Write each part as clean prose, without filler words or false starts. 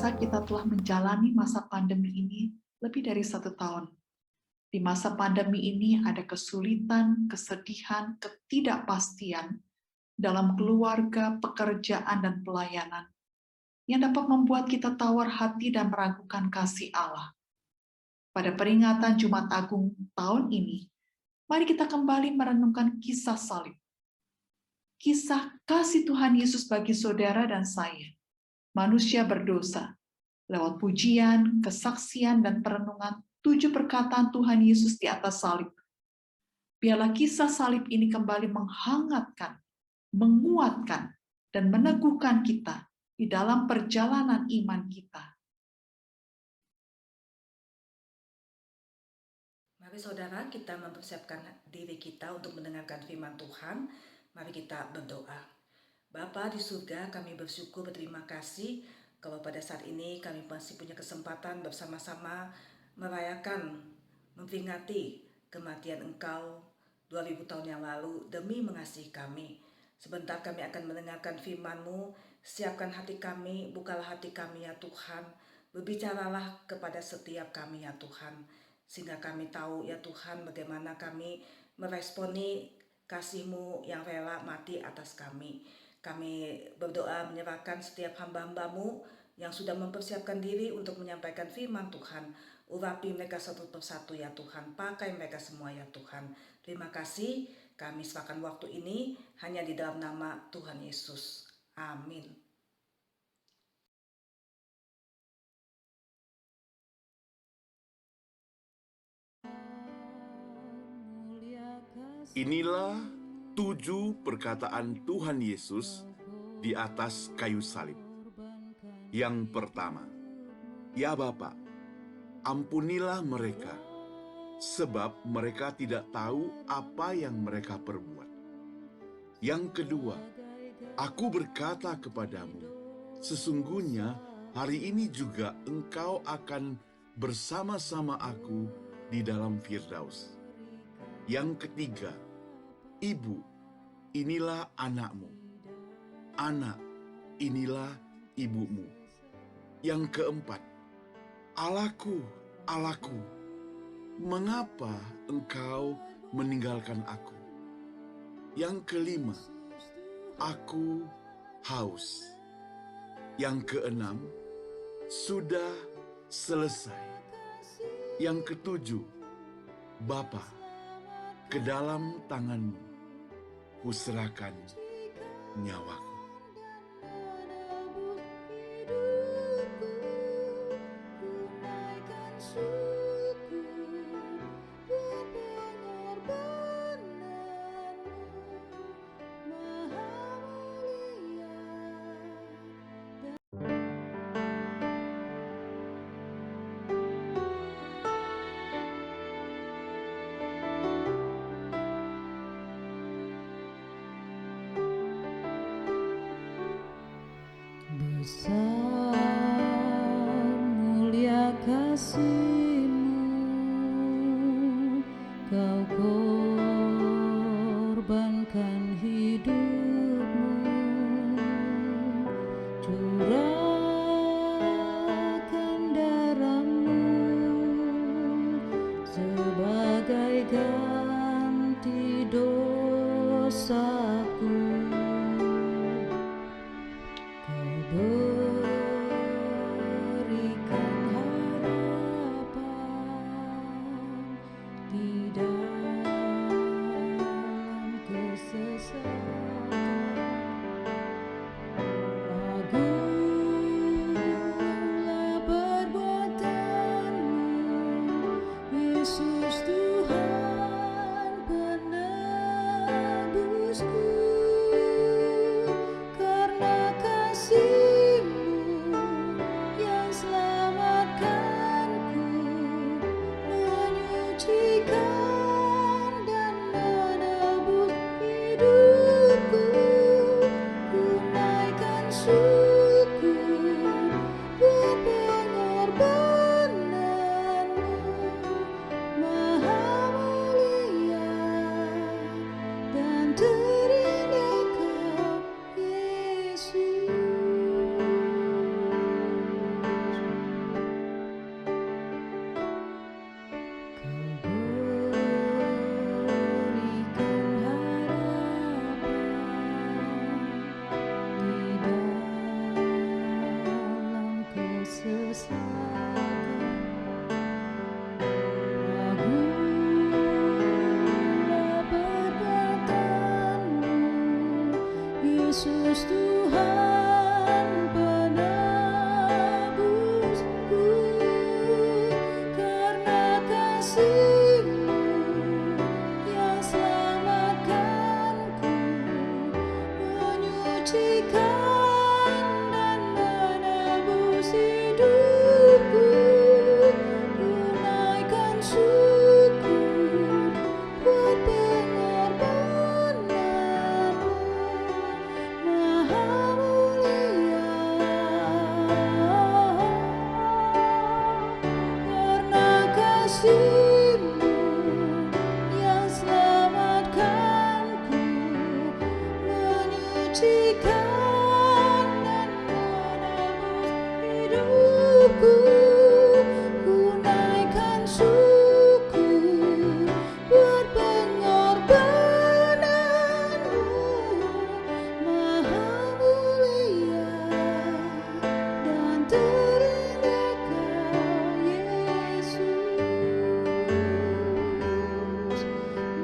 terasa kita telah menjalani masa pandemi ini lebih dari 1 tahun. Di masa pandemi ini ada kesulitan, kesedihan, ketidakpastian dalam keluarga, pekerjaan, dan pelayanan yang dapat membuat kita tawar hati dan meragukan kasih Allah. Pada peringatan Jumat Agung tahun ini, mari kita kembali merenungkan kisah salib. Kisah kasih Tuhan Yesus bagi saudara dan saya, manusia berdosa, lewat pujian, kesaksian, dan perenungan 7 perkataan Tuhan Yesus di atas salib. Biarlah kisah salib ini kembali menghangatkan, menguatkan, dan meneguhkan kita di dalam perjalanan iman kita. Mari saudara, kita mempersiapkan diri kita untuk mendengarkan firman Tuhan. Mari kita berdoa. Bapa di surga, kami bersyukur, berterima kasih kalau pada saat ini kami masih punya kesempatan bersama-sama merayakan, memperingati kematian Engkau 2000 tahun yang lalu demi mengasihi kami. Sebentar kami akan mendengarkan firman-Mu. Siapkan hati kami, bukalah hati kami ya Tuhan. Berbicaralah kepada setiap kami ya Tuhan, sehingga kami tahu ya Tuhan bagaimana kami meresponi kasih-Mu yang rela mati atas kami. Kami berdoa menyerahkan setiap hamba-hamba-Mu yang sudah mempersiapkan diri untuk menyampaikan firman Tuhan. Urapi mereka satu persatu ya Tuhan, pakai mereka semua ya Tuhan. Terima kasih, kami serahkan waktu ini hanya di dalam nama Tuhan Yesus. Amin. Inilah 7 perkataan Tuhan Yesus di atas kayu salib. Yang pertama, ya Bapa, ampunilah mereka, sebab mereka tidak tahu apa yang mereka perbuat. Yang kedua, aku berkata kepadamu, sesungguhnya hari ini juga engkau akan bersama-sama aku di dalam Firdaus. Yang ketiga, ibu, inilah anakmu. Anak, inilah ibumu. Yang keempat, Allahku, Allahku, mengapa engkau meninggalkan aku? Yang kelima, aku haus. Yang keenam, sudah selesai. Yang ketujuh, Bapa, ke dalam tangan-Mu kuserahkan nyawaku. Besar mulia kasih-Mu, Kau korbankan hidup-Mu, curahkan darah-Mu sebagai ganti dosaku. Berikan harapan di dalam kesesatan. Agunglah perbuatan-Mu, Yesus Tuhan penebusku. Karena kasih-Mu yang selamatkanku, menyucikan dan menebus hidupku. Ku naikkan syukur buat pengorbanan-Mu, Maha mulia dan terindah Kau Yesus. kasih-Mu yang selamatkanku, menyucikan dan menebus hidupku. Ku naikkan syukur buat pengorbanan-Mu, Maha mulia dan terindah Kau Yesus,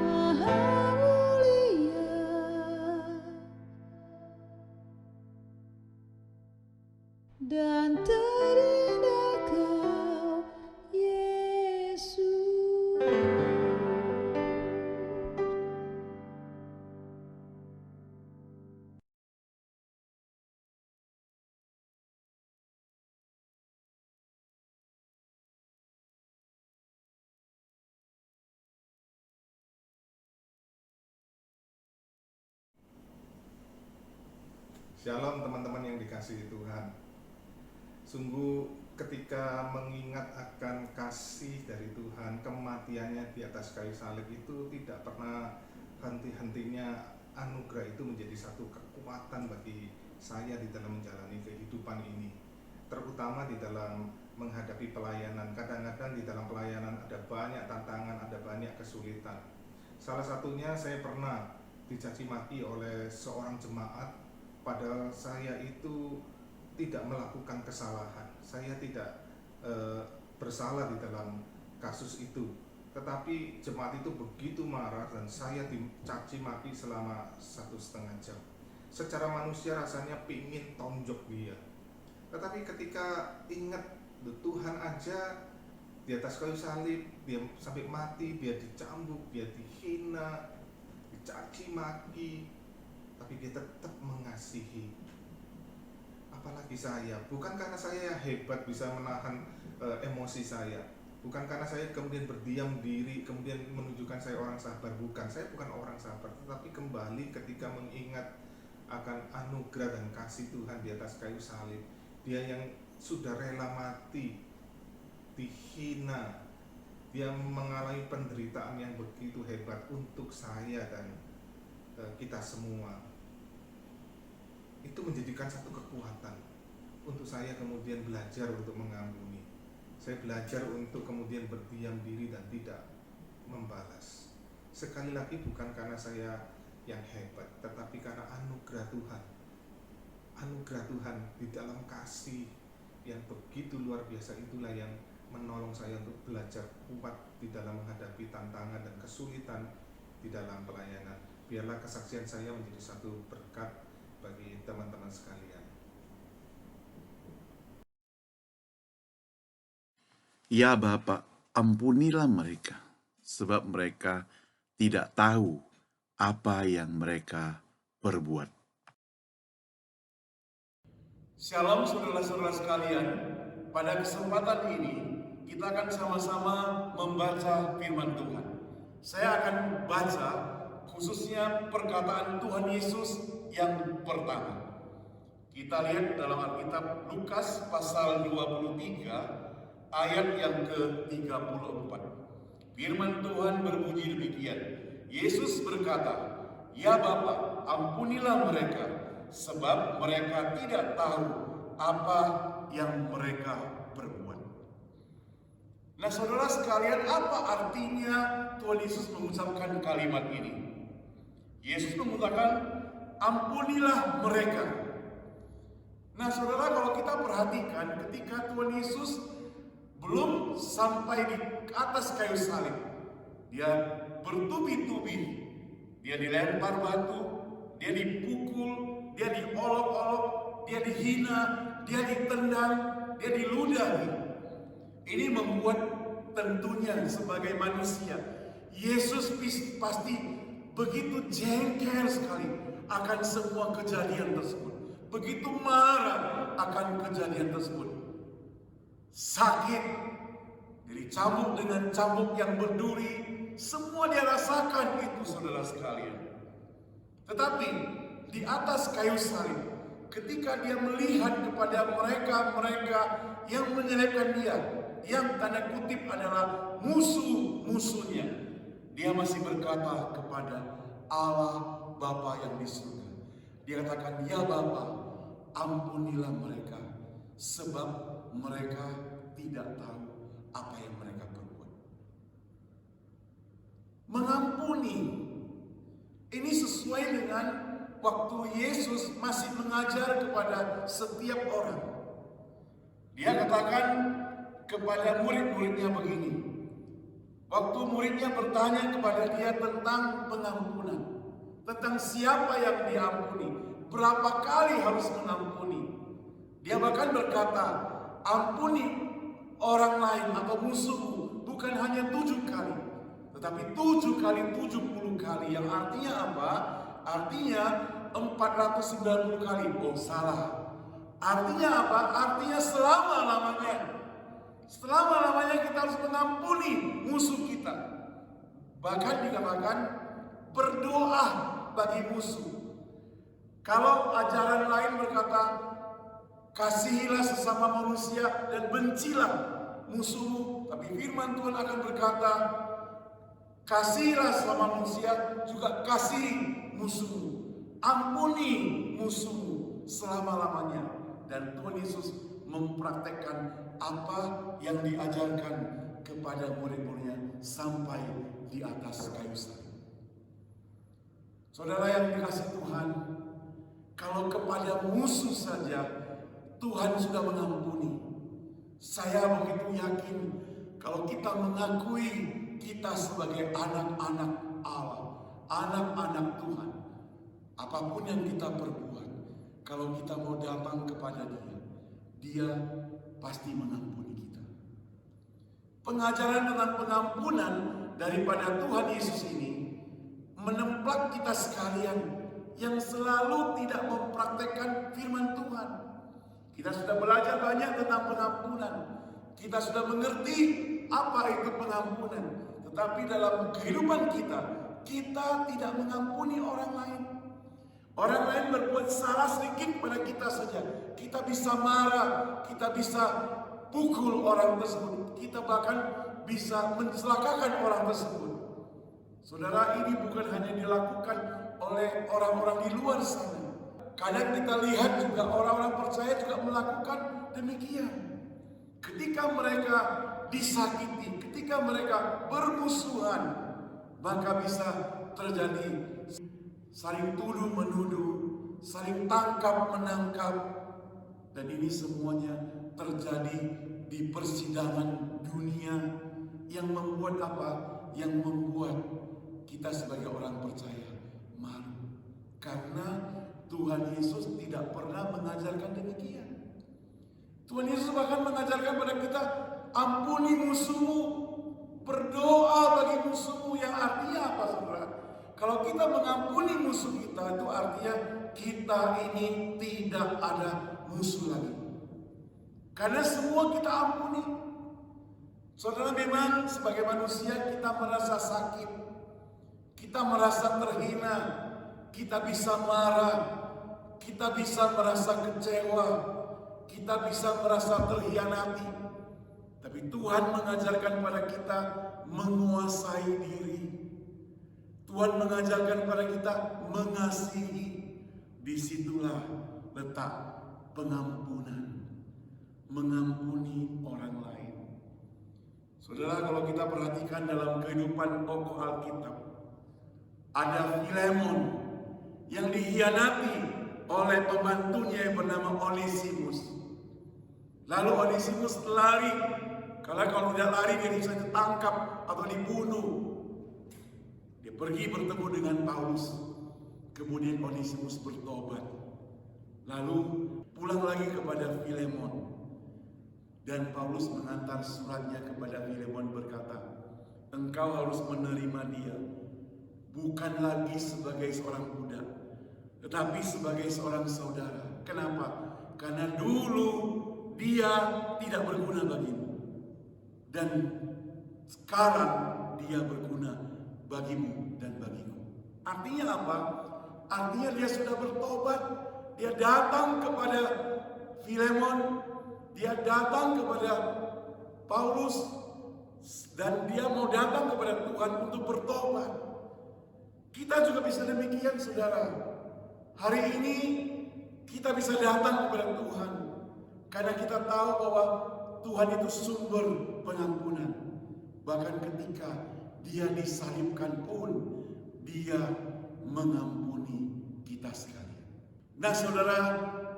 Maha mulia dan terindah Kau Yesus. Shalom teman-teman yang dikasihi Tuhan. Sungguh ketika mengingat akan kasih dari Tuhan, kematiannya di atas kayu salib itu tidak pernah henti-hentinya. Anugerah itu menjadi satu kekuatan bagi saya di dalam menjalani kehidupan ini, terutama di dalam menghadapi pelayanan. Kadang-kadang di dalam pelayanan ada banyak tantangan, ada banyak kesulitan. Salah satunya saya pernah dicaci maki oleh seorang jemaat, padahal saya itu tidak melakukan kesalahan. Saya tidak bersalah di dalam kasus itu. Tetapi jemaat itu begitu marah dan saya dicaci maki selama 1,5 jam. Secara manusia rasanya pingin tonjok dia. Tetapi ketika ingat Tuhan aja di atas kayu salib, dia sampai mati, dia dicambuk, dia dihina, dicaci maki, tapi dia tetap mengasihi. Apalagi saya, bukan karena saya hebat bisa menahan emosi saya, bukan karena saya kemudian berdiam diri, kemudian menunjukkan saya orang sabar, bukan. Saya bukan orang sabar, tetapi kembali ketika mengingat akan anugerah dan kasih Tuhan di atas kayu salib. Dia yang sudah rela mati, dihina, dia mengalami penderitaan yang begitu hebat untuk saya dan kita semua. Itu menjadikan satu kekuatan untuk saya kemudian belajar untuk mengampuni. Saya belajar untuk kemudian berdiam diri dan tidak membalas. Sekali lagi bukan karena saya yang hebat, tetapi karena anugerah Tuhan. Anugerah Tuhan di dalam kasih yang begitu luar biasa, itulah yang menolong saya untuk belajar kuat di dalam menghadapi tantangan dan kesulitan di dalam pelayanan. Biarlah kesaksian saya menjadi satu berkat bagi teman-teman sekalian. Ya Bapa, ampunilah mereka, sebab mereka tidak tahu apa yang mereka perbuat. Shalom saudara-saudara sekalian, pada kesempatan ini kita akan sama-sama membaca firman Tuhan. Saya akan baca khususnya perkataan Tuhan Yesus yang pertama. Kita lihat dalam Alkitab Lukas pasal 23 ayat yang ke-34. Firman Tuhan berbunyi demikian. Yesus berkata, "Ya Bapa, ampunilah mereka, sebab mereka tidak tahu apa yang mereka perbuat." Nah saudara sekalian, apa artinya Tuhan Yesus mengucapkan kalimat ini? Yesus mengatakan, ampunilah mereka. Nah saudara, kalau kita perhatikan ketika Tuhan Yesus belum sampai di atas kayu salib, dia bertubi-tubi, dia dilempar batu, dia dipukul, dia diolok-olok, dia dihina, dia ditendang, dia diludahi. Ini membuat tentunya sebagai manusia, Yesus pasti begitu jengkel sekali akan semua kejadian tersebut. Begitu marah akan kejadian tersebut. Sakit, dicambuk dengan cambuk yang berduri, semua dia rasakan itu saudara sekalian. Tetapi di atas kayu salib, ketika dia melihat kepada mereka yang menyalibkan dia, yang tanda kutip adalah musuh-musuhnya, dia masih berkata kepada Allah Bapa yang di surga. Dia katakan, ya Bapa, ampunilah mereka, sebab mereka tidak tahu apa yang mereka perbuat. Mengampuni ini sesuai dengan waktu Yesus masih mengajar kepada setiap orang. Dia katakan kepada murid-muridnya begini. Waktu muridnya bertanya kepada dia tentang pengampunan, tentang siapa yang diampuni, berapa kali harus mengampuni. Dia bahkan berkata, ampuni orang lain atau musuhmu bukan hanya 7 kali, tetapi 7 kali 70 kali. Yang artinya apa? Artinya 490 kali. Oh, salah. Artinya apa? Artinya selama-lamanya. Selama-lamanya kita harus mengampuni musuh kita. Bahkan dikatakan berdoa bagi musuh. Kalau ajaran lain berkata kasihilah sesama manusia dan bencilah musuhmu, tapi firman Tuhan akan berkata kasihilah sesama manusia juga kasihi musuhmu. Ampuni musuhmu selama-lamanya. Dan Tuhan Yesus mempraktekkan apa yang diajarkan kepada murid-muridnya sampai di atas kayu salib. Saudara yang dikasihi Tuhan, kalau kepada musuh saja Tuhan sudah mengampuni, saya begitu yakin kalau kita mengakui kita sebagai anak-anak Allah, anak-anak Tuhan, apapun yang kita perbuat, kalau kita mau datang kepada Dia pasti mengampuni kita. Pengajaran tentang pengampunan daripada Tuhan Yesus ini menemplak kita sekalian yang selalu tidak mempraktekkan firman Tuhan. Kita sudah belajar banyak tentang pengampunan. Kita sudah mengerti apa itu pengampunan. Tetapi dalam kehidupan kita, kita tidak mengampuni orang lain. Orang lain berbuat salah sedikit pada kita saja, kita bisa marah, kita bisa pukul orang tersebut, kita bahkan bisa mencelakakan orang tersebut. Saudara, ini bukan hanya dilakukan oleh orang-orang di luar sana. Kadang kita lihat juga orang-orang percaya juga melakukan demikian. Ketika mereka disakiti, ketika mereka bermusuhan, maka bisa terjadi saling tuduh menuduh, saling tangkap menangkap, dan ini semuanya terjadi di persidangan dunia yang membuat apa? Yang membuat kita sebagai orang percaya malu, karena Tuhan Yesus tidak pernah mengajarkan demikian. Tuhan Yesus bahkan mengajarkan pada kita, ampuni musuhmu, berdoa bagi musuhmu, yang artinya apa, saudara? Kalau kita mengampuni musuh kita, itu artinya kita ini tidak ada musuh lagi. Karena semua kita ampuni. Saudara, memang sebagai manusia kita merasa sakit, kita merasa terhina, kita bisa marah, kita bisa merasa kecewa, kita bisa merasa terhianati. Tapi Tuhan mengajarkan pada kita menguasai diri. Tuhan mengajarkan kepada kita mengasihi. Disitulah letak pengampunan, mengampuni orang lain. Saudara, kalau kita perhatikan dalam kehidupan pokok Alkitab, ada Filemon yang dihianati oleh pembantunya yang bernama Onesimus. Lalu Onesimus lari, karena kalau tidak lari dia bisa ditangkap atau dibunuh. Pergi bertemu dengan Paulus. Kemudian Onesimus bertobat. Lalu pulang lagi kepada Filemon. Dan Paulus mengantar suratnya kepada Filemon berkata, engkau harus menerima dia, bukan lagi sebagai seorang budak, tetapi sebagai seorang saudara. Kenapa? Karena dulu dia tidak berguna bagimu, dan sekarang dia berguna bagimu dan bagiku. Artinya apa? Artinya dia sudah bertobat. Dia datang kepada Filemon, dia datang kepada Paulus, dan dia mau datang kepada Tuhan untuk bertobat. Kita juga bisa demikian, saudara. Hari ini kita bisa datang kepada Tuhan karena kita tahu bahwa Tuhan itu sumber pengampunan. Bahkan ketika dia disalibkan pun, dia mengampuni kita sekalian. Nah saudara,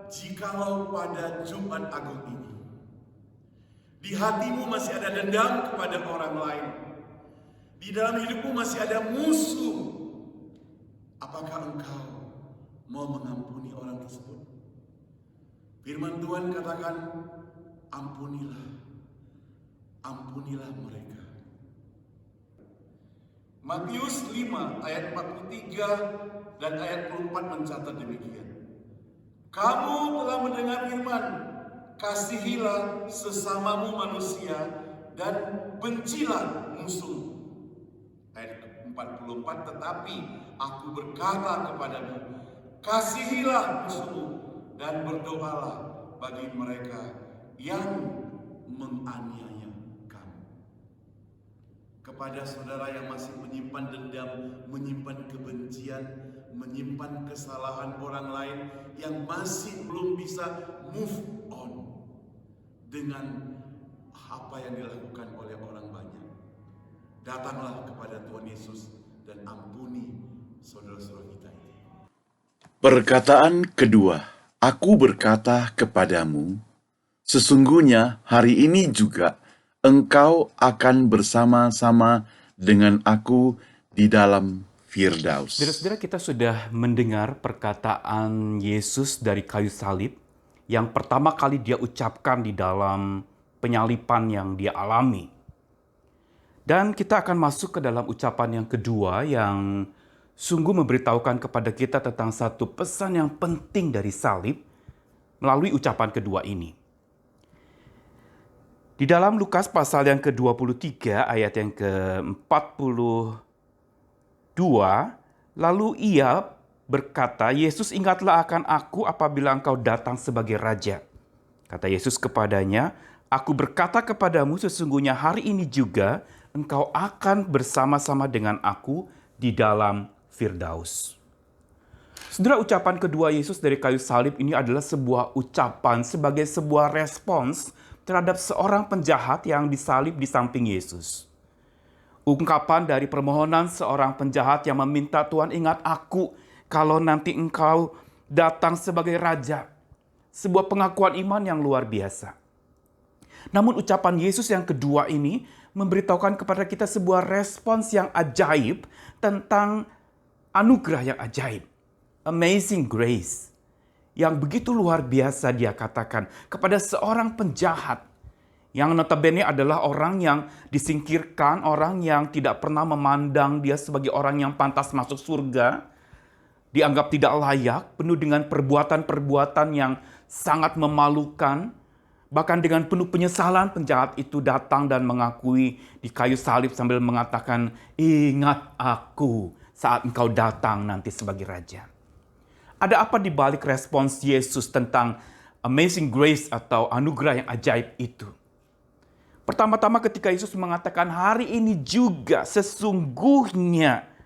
jikalau pada Jumat Agung ini di hatimu masih ada dendam kepada orang lain, di dalam hidupmu masih ada musuh, apakah engkau mau mengampuni orang tersebut? Firman Tuhan katakan, ampunilah, ampunilah mereka. Matius 5 ayat 43 dan ayat 44 mencatat demikian. Kamu telah mendengar firman, kasihilah sesamamu manusia dan bencilah musuh. Ayat 44, tetapi aku berkata kepadamu, kasihilah musuhmu dan berdoalah bagi mereka yang menganiaya kamu. Kepada saudara yang masih menyimpan dendam, menyimpan kebencian, menyimpan kesalahan orang lain, yang masih belum bisa move on dengan apa yang dilakukan oleh orang banyak, datanglah kepada Tuhan Yesus dan ampuni saudara-saudara kita itu. Perkataan kedua, aku berkata kepadamu, sesungguhnya hari ini juga engkau akan bersama-sama dengan aku di dalam Firdaus. Saudara-saudara, kita sudah mendengar perkataan Yesus dari kayu salib yang pertama kali dia ucapkan di dalam penyalipan yang dia alami. Dan kita akan masuk ke dalam ucapan yang kedua yang sungguh memberitahukan kepada kita tentang satu pesan yang penting dari salib melalui ucapan kedua ini. Di dalam Lukas pasal yang ke-23 ayat yang ke-42, lalu ia berkata, Yesus, ingatlah akan aku apabila engkau datang sebagai raja. Kata Yesus kepadanya, aku berkata kepadamu sesungguhnya hari ini juga engkau akan bersama-sama dengan aku di dalam Firdaus. Saudara, ucapan kedua Yesus dari kayu salib ini adalah sebuah ucapan sebagai sebuah respons terhadap seorang penjahat yang disalib di samping Yesus. Ungkapan dari permohonan seorang penjahat yang meminta, Tuhan ingat aku kalau nanti engkau datang sebagai raja. Sebuah pengakuan iman yang luar biasa. Namun ucapan Yesus yang kedua ini memberitahukan kepada kita sebuah respons yang ajaib tentang anugerah yang ajaib. Amazing grace. Yang begitu luar biasa dia katakan kepada seorang penjahat yang notabene adalah orang yang disingkirkan, orang yang tidak pernah memandang dia sebagai orang yang pantas masuk surga, dianggap tidak layak, penuh dengan perbuatan-perbuatan yang sangat memalukan. Bahkan dengan penuh penyesalan penjahat itu datang dan mengakui di kayu salib sambil mengatakan, ingat aku saat engkau datang nanti sebagai raja. Ada apa di balik respons Yesus tentang amazing grace atau anugerah yang ajaib itu? Pertama-tama ketika Yesus mengatakan hari ini juga sesungguhnya,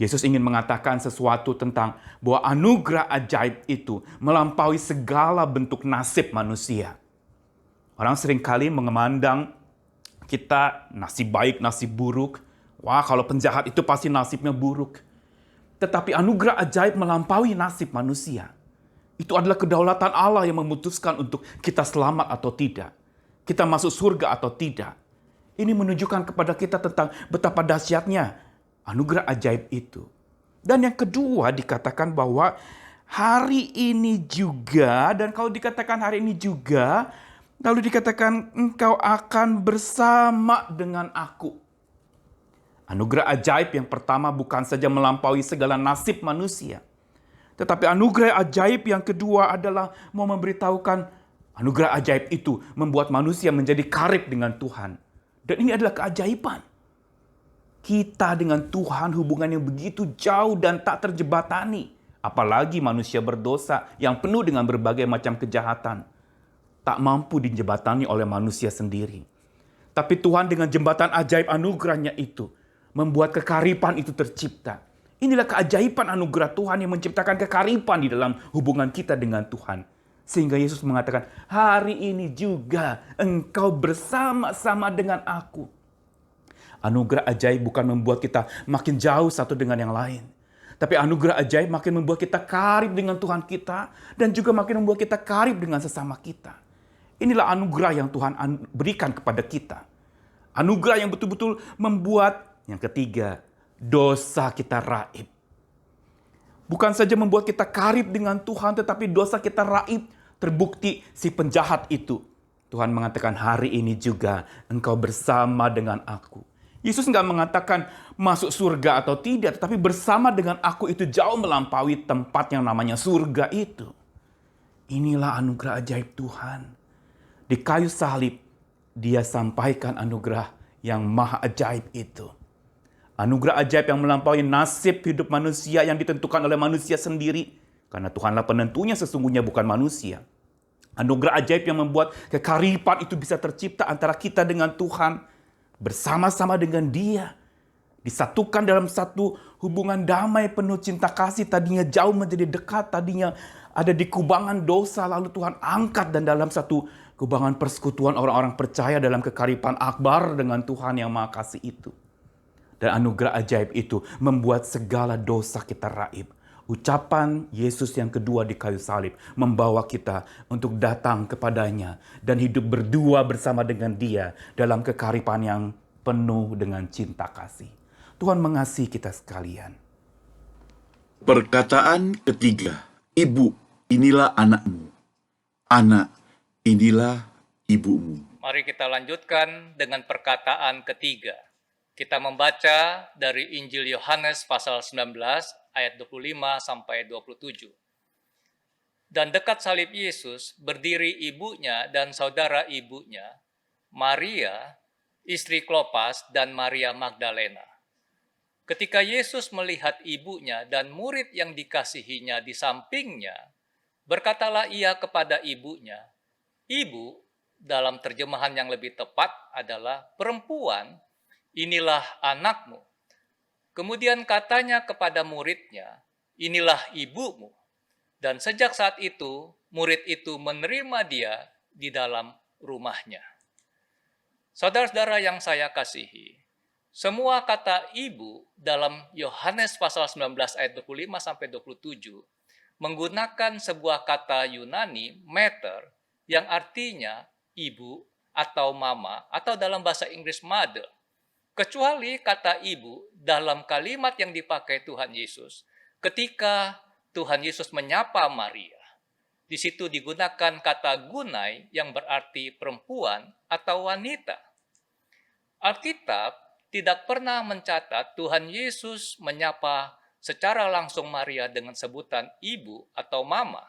Yesus ingin mengatakan sesuatu tentang bahwa anugerah ajaib itu melampaui segala bentuk nasib manusia. Orang seringkali memandang kita nasib baik, nasib buruk. Wah, kalau penjahat itu pasti nasibnya buruk. Tetapi anugerah ajaib melampaui nasib manusia. Itu adalah kedaulatan Allah yang memutuskan untuk kita selamat atau tidak. Kita masuk surga atau tidak. Ini menunjukkan kepada kita tentang betapa dahsyatnya anugerah ajaib itu. Dan yang kedua dikatakan bahwa hari ini juga, dan kalau dikatakan hari ini juga, lalu dikatakan engkau akan bersama dengan aku. Anugerah ajaib yang pertama bukan saja melampaui segala nasib manusia. Tetapi anugerah ajaib yang kedua adalah mau memberitahukan anugerah ajaib itu membuat manusia menjadi karib dengan Tuhan. Dan ini adalah keajaiban. Kita dengan Tuhan hubungannya begitu jauh dan tak terjebatani. Apalagi manusia berdosa yang penuh dengan berbagai macam kejahatan. tak mampu dijembatani oleh manusia sendiri. Tapi Tuhan dengan jembatan ajaib anugerahnya itu membuat kekaripan itu tercipta. Inilah keajaiban anugerah Tuhan yang menciptakan kekaripan di dalam hubungan kita dengan Tuhan. Sehingga Yesus mengatakan, hari ini juga engkau bersama-sama dengan aku. Anugerah ajaib bukan membuat kita makin jauh satu dengan yang lain. Tapi anugerah ajaib makin membuat kita karib dengan Tuhan kita. Dan juga makin membuat kita karib dengan sesama kita. Inilah anugerah yang Tuhan berikan kepada kita. Anugerah yang betul-betul membuat, yang ketiga, dosa kita raib. Bukan saja membuat kita karib dengan Tuhan, tetapi dosa kita raib. Terbukti si penjahat itu. Tuhan mengatakan, hari ini juga engkau bersama dengan aku. Yesus nggak mengatakan masuk surga atau tidak, tetapi bersama dengan aku itu jauh melampaui tempat yang namanya surga itu. Inilah anugerah ajaib Tuhan. Di kayu salib, dia sampaikan anugerah yang maha ajaib itu. Anugerah ajaib yang melampaui nasib hidup manusia yang ditentukan oleh manusia sendiri. Karena Tuhanlah penentunya, sesungguhnya bukan manusia. Anugerah ajaib yang membuat kekaripan itu bisa tercipta antara kita dengan Tuhan. Bersama-sama dengan Dia. Disatukan dalam satu hubungan damai penuh cinta kasih. Tadinya jauh menjadi dekat. Tadinya ada di kubangan dosa. Lalu Tuhan angkat dan dalam satu kubangan persekutuan orang-orang percaya dalam kekaripan akbar dengan Tuhan yang Maha Kasih itu. Dan anugerah ajaib itu membuat segala dosa kita raib. Ucapan Yesus yang kedua di kayu salib membawa kita untuk datang kepadanya dan hidup berdua bersama dengan Dia dalam kekaripan yang penuh dengan cinta kasih. Tuhan mengasihi kita sekalian. Perkataan ketiga, ibu, inilah anakmu. Anak, inilah ibumu. Mari kita lanjutkan dengan perkataan ketiga. Kita membaca dari Injil Yohanes pasal 19 ayat 25 sampai 27. Dan dekat salib Yesus berdiri ibunya dan saudara ibunya, Maria, istri Klopas dan Maria Magdalena. Ketika Yesus melihat ibunya dan murid yang dikasihinya di sampingnya, berkatalah ia kepada ibunya, "Ibu," dalam terjemahan yang lebih tepat adalah perempuan, "inilah anakmu." Kemudian katanya kepada muridnya, "Inilah ibumu." Dan sejak saat itu, murid itu menerima dia di dalam rumahnya. Saudara-saudara yang saya kasihi, semua kata ibu dalam Yohanes pasal 19 ayat 25 sampai 27 menggunakan sebuah kata Yunani, mater, yang artinya ibu atau mama, atau dalam bahasa Inggris mother. Kecuali kata ibu dalam kalimat yang dipakai Tuhan Yesus ketika Tuhan Yesus menyapa Maria. Di situ digunakan kata gunai yang berarti perempuan atau wanita. Alkitab tidak pernah mencatat Tuhan Yesus menyapa secara langsung Maria dengan sebutan ibu atau mama.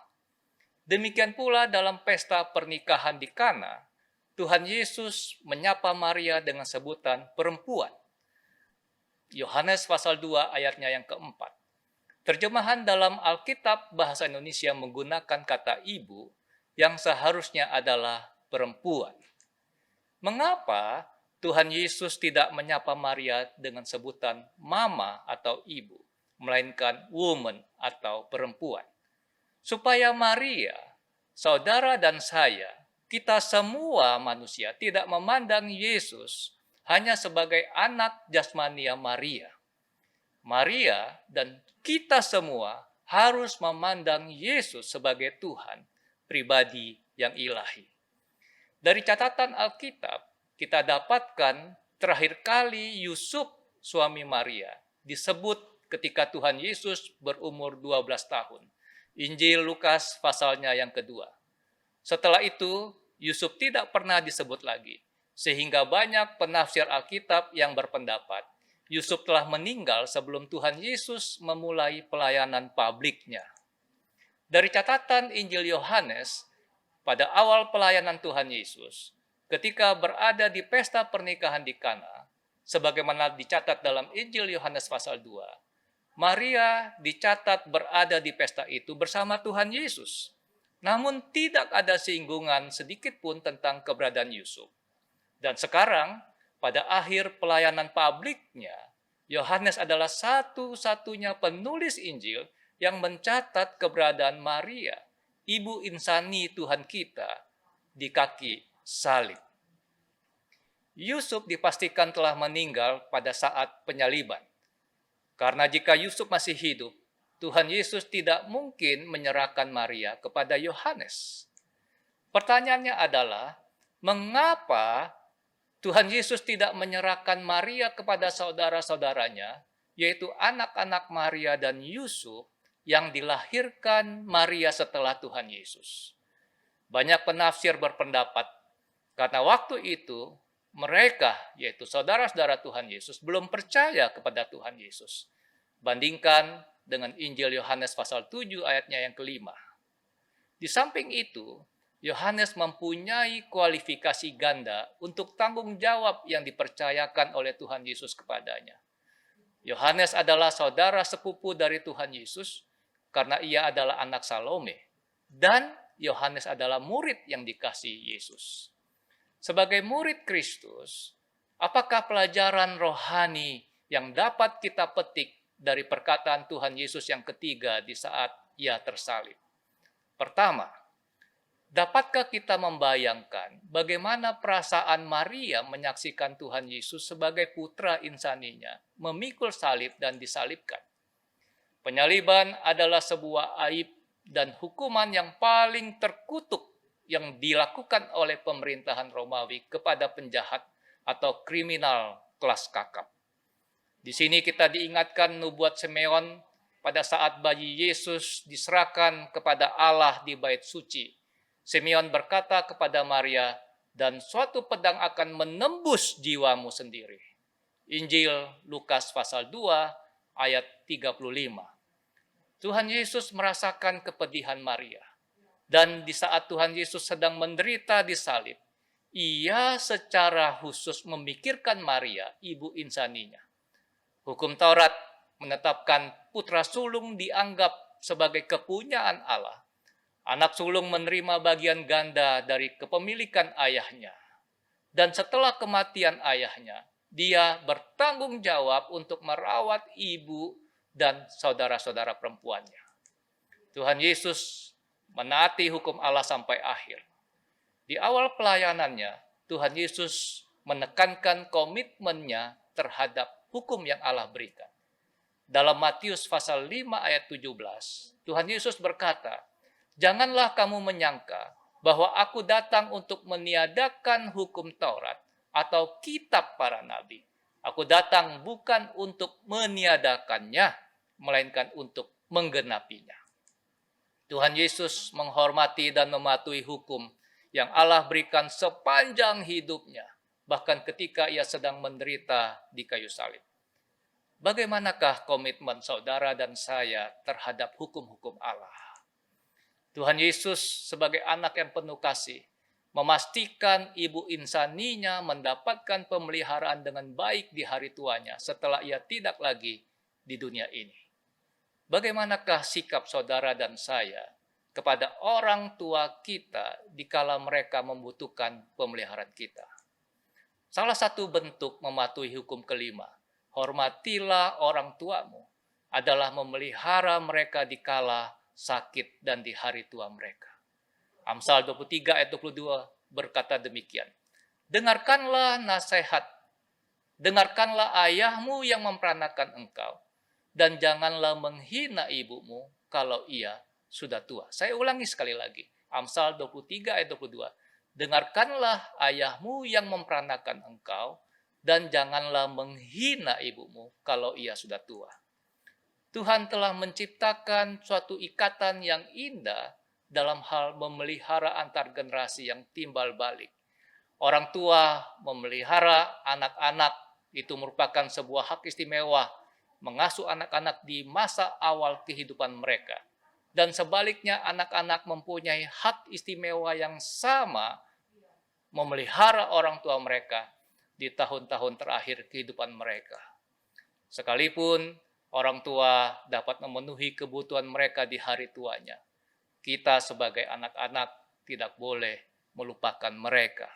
Demikian pula dalam pesta pernikahan di Kana, Tuhan Yesus menyapa Maria dengan sebutan perempuan. Yohanes pasal 2 ayatnya yang keempat. Terjemahan dalam Alkitab bahasa Indonesia menggunakan kata ibu yang seharusnya adalah perempuan. Mengapa Tuhan Yesus tidak menyapa Maria dengan sebutan mama atau ibu, melainkan woman atau perempuan? Supaya Maria, saudara dan saya, kita semua manusia tidak memandang Yesus hanya sebagai anak jasmania Maria. Maria dan kita semua harus memandang Yesus sebagai Tuhan, pribadi yang ilahi. Dari catatan Alkitab, kita dapatkan terakhir kali Yusuf, suami Maria, disebut ketika Tuhan Yesus berumur 12 tahun. Injil Lukas pasalnya yang kedua. Setelah itu, Yusuf tidak pernah disebut lagi, sehingga banyak penafsir Alkitab yang berpendapat Yusuf telah meninggal sebelum Tuhan Yesus memulai pelayanan publiknya. Dari catatan Injil Yohanes, pada awal pelayanan Tuhan Yesus, ketika berada di pesta pernikahan di Kana, sebagaimana dicatat dalam Injil Yohanes pasal 2, Maria dicatat berada di pesta itu bersama Tuhan Yesus. namun tidak ada singgungan sedikit pun tentang keberadaan Yusuf. Dan sekarang, pada akhir pelayanan publiknya, Yohanes adalah satu-satunya penulis Injil yang mencatat keberadaan Maria, ibu insani Tuhan kita, di kaki salib. Yusuf dipastikan telah meninggal pada saat penyaliban. Karena jika Yusuf masih hidup, Tuhan Yesus tidak mungkin menyerahkan Maria kepada Yohanes. Pertanyaannya adalah, mengapa Tuhan Yesus tidak menyerahkan Maria kepada saudara-saudaranya, yaitu anak-anak Maria dan Yusuf yang dilahirkan Maria setelah Tuhan Yesus? Banyak penafsir berpendapat, karena waktu itu mereka, yaitu saudara-saudara Tuhan Yesus, belum percaya kepada Tuhan Yesus. Bandingkan dengan Injil Yohanes pasal 7 ayatnya yang kelima. Di samping itu, Yohanes mempunyai kualifikasi ganda untuk tanggung jawab yang dipercayakan oleh Tuhan Yesus kepadanya. Yohanes adalah saudara sepupu dari Tuhan Yesus karena ia adalah anak Salome. Dan Yohanes adalah murid yang dikasihi Yesus. Sebagai murid Kristus, apakah pelajaran rohani yang dapat kita petik dari perkataan Tuhan Yesus yang ketiga di saat ia tersalib? Pertama, dapatkah kita membayangkan bagaimana perasaan Maria menyaksikan Tuhan Yesus sebagai putra insaninya, memikul salib dan disalibkan? Penyaliban adalah sebuah aib dan hukuman yang paling terkutuk yang dilakukan oleh pemerintahan Romawi kepada penjahat atau kriminal kelas kakap. Di sini kita diingatkan nubuat Simeon pada saat bayi Yesus diserahkan kepada Allah di bait suci. Simeon berkata kepada Maria, dan suatu pedang akan menembus jiwamu sendiri. Injil Lukas pasal 2 ayat 35. Tuhan Yesus merasakan kepedihan Maria. Dan di saat Tuhan Yesus sedang menderita di salib, ia secara khusus memikirkan Maria, ibu insaninya. Hukum Taurat menetapkan putra sulung dianggap sebagai kepunyaan Allah. Anak sulung menerima bagian ganda dari kepemilikan ayahnya. Dan setelah kematian ayahnya, dia bertanggung jawab untuk merawat ibu dan saudara-saudara perempuannya. Tuhan Yesus menaati hukum Allah sampai akhir. Di awal pelayanannya, Tuhan Yesus menekankan komitmennya terhadap hukum yang Allah berikan. Dalam Matius pasal 5 ayat 17, Tuhan Yesus berkata, "Janganlah kamu menyangka bahwa aku datang untuk meniadakan hukum Taurat atau kitab para nabi. Aku datang bukan untuk meniadakannya, melainkan untuk menggenapinya." Tuhan Yesus menghormati dan mematuhi hukum yang Allah berikan sepanjang hidupnya, bahkan ketika ia sedang menderita di kayu salib. Bagaimanakah komitmen saudara dan saya terhadap hukum-hukum Allah? Tuhan Yesus sebagai anak yang penuh kasih, memastikan ibu insaninya mendapatkan pemeliharaan dengan baik di hari tuanya setelah ia tidak lagi di dunia ini. Bagaimanakah sikap saudara dan saya kepada orang tua kita dikala mereka membutuhkan pemeliharaan kita? Salah satu bentuk mematuhi hukum kelima, hormatilah orang tuamu, adalah memelihara mereka dikala sakit dan di hari tua mereka. Amsal 23 ayat 22 berkata demikian. Dengarkanlah nasihat, dengarkanlah ayahmu yang memperanakan engkau, dan janganlah menghina ibumu kalau ia sudah tua. Saya ulangi sekali lagi. Amsal 23 ayat 22. Dengarkanlah ayahmu yang memperanakan engkau, dan janganlah menghina ibumu kalau ia sudah tua. Tuhan telah menciptakan suatu ikatan yang indah dalam hal memelihara antar generasi yang timbal balik. Orang tua memelihara anak-anak itu merupakan sebuah hak istimewa, mengasuh anak-anak di masa awal kehidupan mereka. Dan sebaliknya anak-anak mempunyai hak istimewa yang sama memelihara orang tua mereka di tahun-tahun terakhir kehidupan mereka. Sekalipun orang tua dapat memenuhi kebutuhan mereka di hari tuanya, kita sebagai anak-anak tidak boleh melupakan mereka.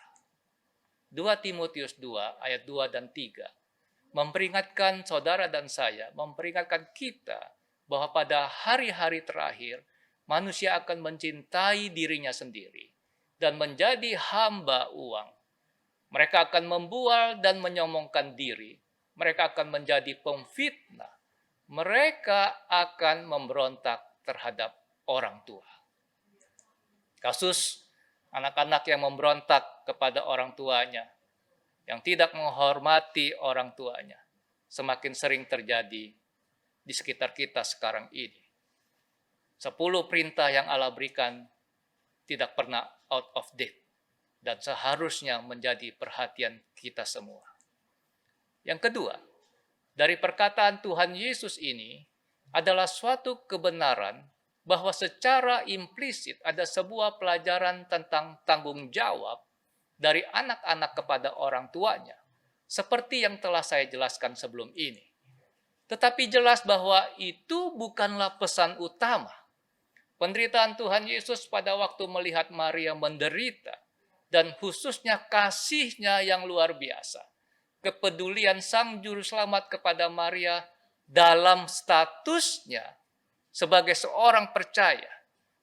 2 Timotius 2 ayat 2 dan 3 memperingatkan saudara dan saya, memperingatkan kita bahwa pada hari-hari terakhir manusia akan mencintai dirinya sendiri dan menjadi hamba uang. Mereka akan membual dan menyombongkan diri. Mereka akan menjadi pemfitnah. Mereka akan memberontak terhadap orang tua. Kasus anak-anak yang memberontak kepada orang tuanya, yang tidak menghormati orang tuanya, semakin sering terjadi di sekitar kita sekarang ini. 10 perintah yang Allah berikan tidak pernah out of date dan seharusnya menjadi perhatian kita semua. Yang kedua, dari perkataan Tuhan Yesus ini adalah suatu kebenaran bahwa secara implisit ada sebuah pelajaran tentang tanggung jawab dari anak-anak kepada orang tuanya, seperti yang telah saya jelaskan sebelum ini. Tetapi jelas bahwa itu bukanlah pesan utama. Penderitaan Tuhan Yesus pada waktu melihat Maria menderita, dan khususnya kasihnya yang luar biasa, kepedulian Sang Juru Selamat kepada Maria dalam statusnya sebagai seorang percaya,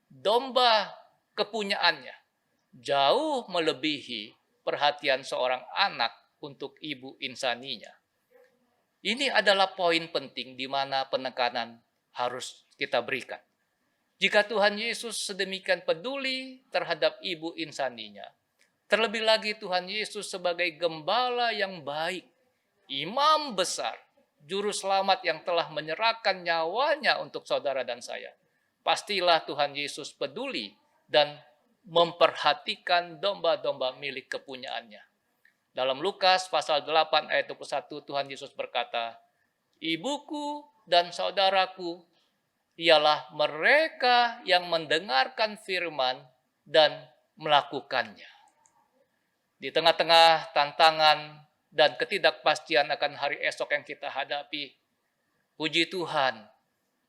domba kepunyaannya, jauh melebihi perhatian seorang anak untuk ibu insaninya. Ini adalah poin penting di mana penekanan harus kita berikan. Jika Tuhan Yesus sedemikian peduli terhadap ibu insaninya, terlebih lagi Tuhan Yesus sebagai gembala yang baik, imam besar, juru selamat yang telah menyerahkan nyawanya untuk saudara dan saya, pastilah Tuhan Yesus peduli dan memperhatikan domba-domba milik kepunyaannya. Dalam Lukas pasal 8 ayat 21 Tuhan Yesus berkata, "Ibuku dan saudaraku ialah mereka yang mendengarkan firman dan melakukannya." Di tengah-tengah tantangan dan ketidakpastian akan hari esok yang kita hadapi, puji Tuhan,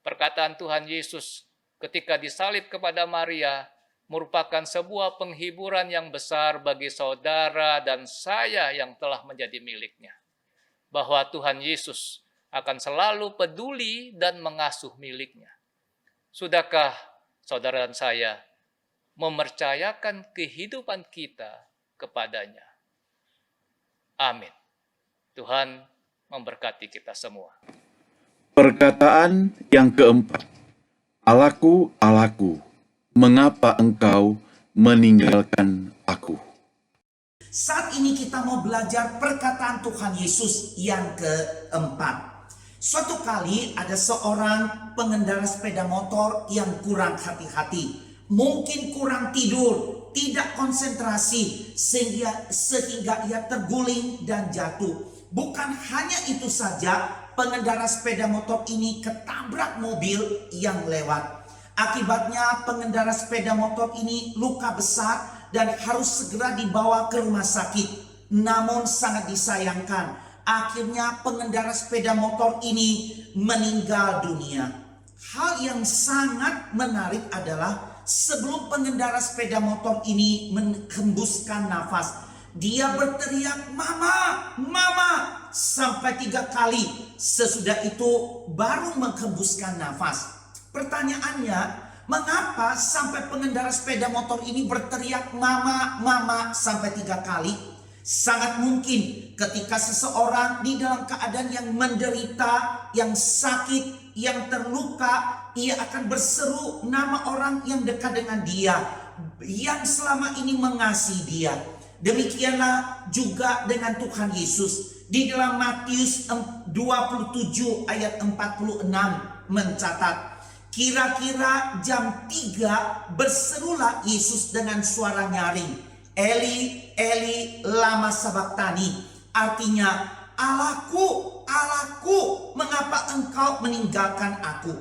perkataan Tuhan Yesus ketika disalib kepada Maria merupakan sebuah penghiburan yang besar bagi saudara dan saya yang telah menjadi miliknya. Bahwa Tuhan Yesus akan selalu peduli dan mengasuh miliknya. Sudahkah saudara dan saya mempercayakan kehidupan kita kepadanya? Amin. Tuhan memberkati kita semua. Perkataan yang keempat, Allahku, Allahku, mengapa engkau meninggalkan aku? Saat ini kita mau belajar perkataan Tuhan Yesus yang keempat. Suatu kali ada seorang pengendara sepeda motor yang kurang hati-hati. Mungkin kurang tidur, tidak konsentrasi, sehingga ia terguling dan jatuh. Bukan hanya itu saja, pengendara sepeda motor ini ketabrak mobil yang lewat. Akibatnya pengendara sepeda motor ini luka besar dan harus segera dibawa ke rumah sakit. Namun sangat disayangkan, akhirnya pengendara sepeda motor ini meninggal dunia. Hal yang sangat menarik adalah sebelum pengendara sepeda motor ini menghembuskan nafas, dia berteriak, "Mama, Mama!" sampai 3 kali. Sesudah itu baru menghembuskan nafas. Pertanyaannya, mengapa sampai pengendara sepeda motor ini berteriak "Mama, Mama" sampai 3 kali? Sangat mungkin ketika seseorang di dalam keadaan yang menderita, yang sakit, yang terluka, ia akan berseru nama orang yang dekat dengan dia, yang selama ini mengasihi dia. Demikianlah juga dengan Tuhan Yesus. Di dalam Matius 27 ayat 46 mencatat, kira-kira jam 3 berserulah Yesus dengan suara nyaring, "Eli, Eli, lama sabachthani." Artinya, "Allahku, Allahku, mengapa engkau meninggalkan aku?"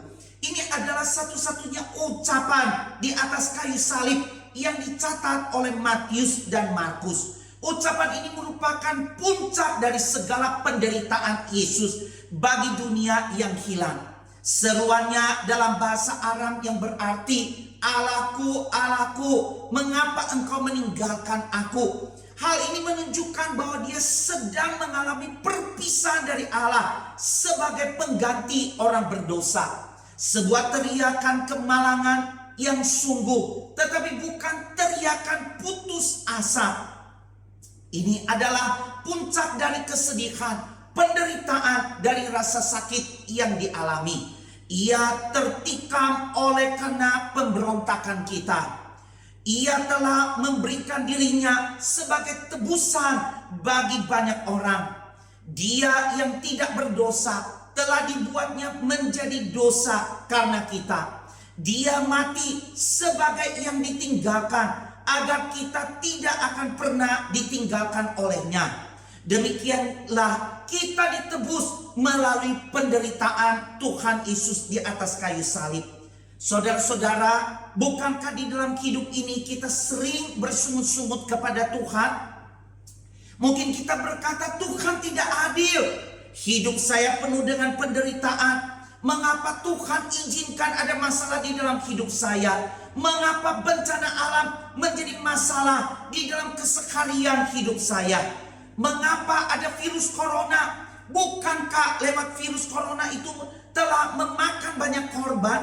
Ini adalah satu-satunya ucapan di atas kayu salib yang dicatat oleh Matius dan Markus. Ucapan ini merupakan puncak dari segala penderitaan Yesus bagi dunia yang hilang. Seruannya dalam bahasa Aram yang berarti "Allahku, Allahku, mengapa engkau meninggalkan aku?" Hal ini menunjukkan bahwa dia sedang mengalami perpisahan dari Allah sebagai pengganti orang berdosa. Sebuah teriakan kemalangan yang sungguh, tetapi bukan teriakan putus asa. Ini adalah puncak dari kesedihan, penderitaan dari rasa sakit yang dialami. Ia tertikam oleh karena pemberontakan kita. Ia telah memberikan dirinya sebagai tebusan bagi banyak orang. Dia yang tidak berdosa telah dibuatnya menjadi dosa karena kita. Dia mati sebagai yang ditinggalkan agar kita tidak akan pernah ditinggalkan olehnya. Demikianlah kita ditebus melalui penderitaan Tuhan Yesus di atas kayu salib. Saudara-saudara, bukankah di dalam hidup ini kita sering bersungut-sungut kepada Tuhan? Mungkin kita berkata, "Tuhan tidak adil. Hidup saya penuh dengan penderitaan. Mengapa Tuhan izinkan ada masalah di dalam hidup saya? Mengapa bencana alam menjadi masalah di dalam keseharian hidup saya? Mengapa ada virus corona? Bukankah lewat virus corona itu telah memakan banyak korban?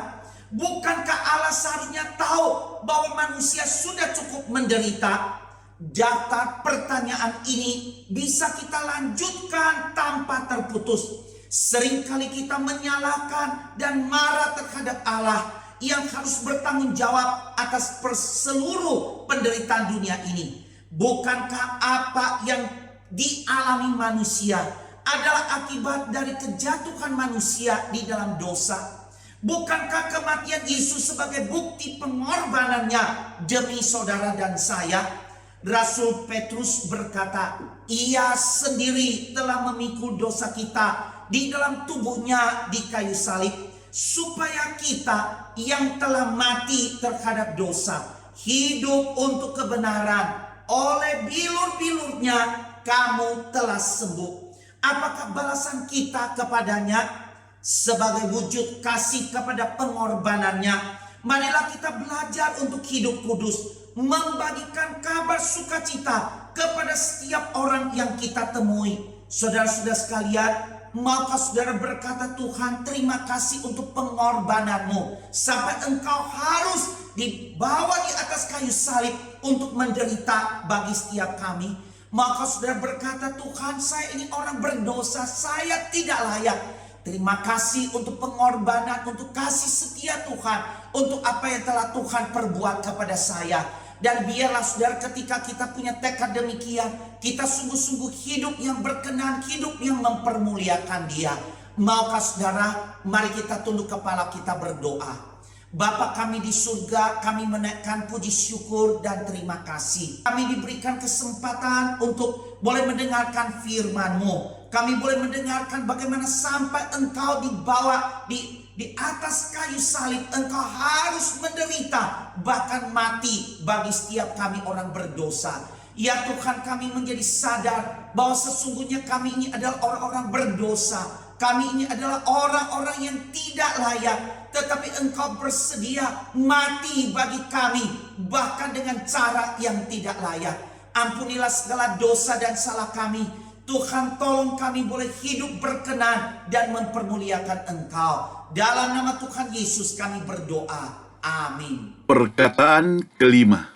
Bukankah Allah seharusnya tahu bahwa manusia sudah cukup menderita?" Daftar pertanyaan ini bisa kita lanjutkan tanpa terputus. Seringkali kita menyalahkan dan marah terhadap Allah yang harus bertanggung jawab atas seluruh penderitaan dunia ini. Bukankah apa yang dialami manusia adalah akibat dari kejatuhan manusia di dalam dosa? Bukankah kematian Yesus sebagai bukti pengorbanannya demi saudara dan saya? Rasul Petrus berkata, "Ia sendiri telah memikul dosa kita di dalam tubuhnya di kayu salib, supaya kita yang telah mati terhadap dosa hidup untuk kebenaran. Oleh bilur-bilurnya kamu telah sembuh." Apakah balasan kita kepadanya? Sebagai wujud kasih kepada pengorbanannya, marilah kita belajar untuk hidup kudus, membagikan kabar sukacita kepada setiap orang yang kita temui. Saudara-saudara sekalian, maukah saudara berkata, "Tuhan, terima kasih untuk pengorbananmu sampai engkau harus dibawa di atas kayu salib untuk menderita bagi setiap kami." Maka saudara berkata, "Tuhan, saya ini orang berdosa, saya tidak layak. Terima kasih untuk pengorbanan, untuk kasih setia Tuhan, untuk apa yang telah Tuhan perbuat kepada saya." Dan biarlah saudara, ketika kita punya tekad demikian, kita sungguh-sungguh hidup yang berkenan, hidup yang mempermuliakan Dia. Maukah saudara, mari kita tunduk kepala, kita berdoa. Bapa kami di surga, kami menaikkan puji syukur dan terima kasih. Kami diberikan kesempatan untuk boleh mendengarkan firman-Mu. Kami boleh mendengarkan bagaimana sampai Engkau dibawa di atas kayu salib. Engkau harus menderita, bahkan mati bagi setiap kami orang berdosa. Ya Tuhan, kami menjadi sadar bahwa sesungguhnya kami ini adalah orang-orang berdosa. Kami ini adalah orang-orang yang tidak layak, tetapi Engkau bersedia mati bagi kami, bahkan dengan cara yang tidak layak. Ampunilah segala dosa dan salah kami. Tuhan, tolong kami boleh hidup berkenan dan mempermuliakan Engkau. Dalam nama Tuhan Yesus kami berdoa. Amin. Perkataan kelima.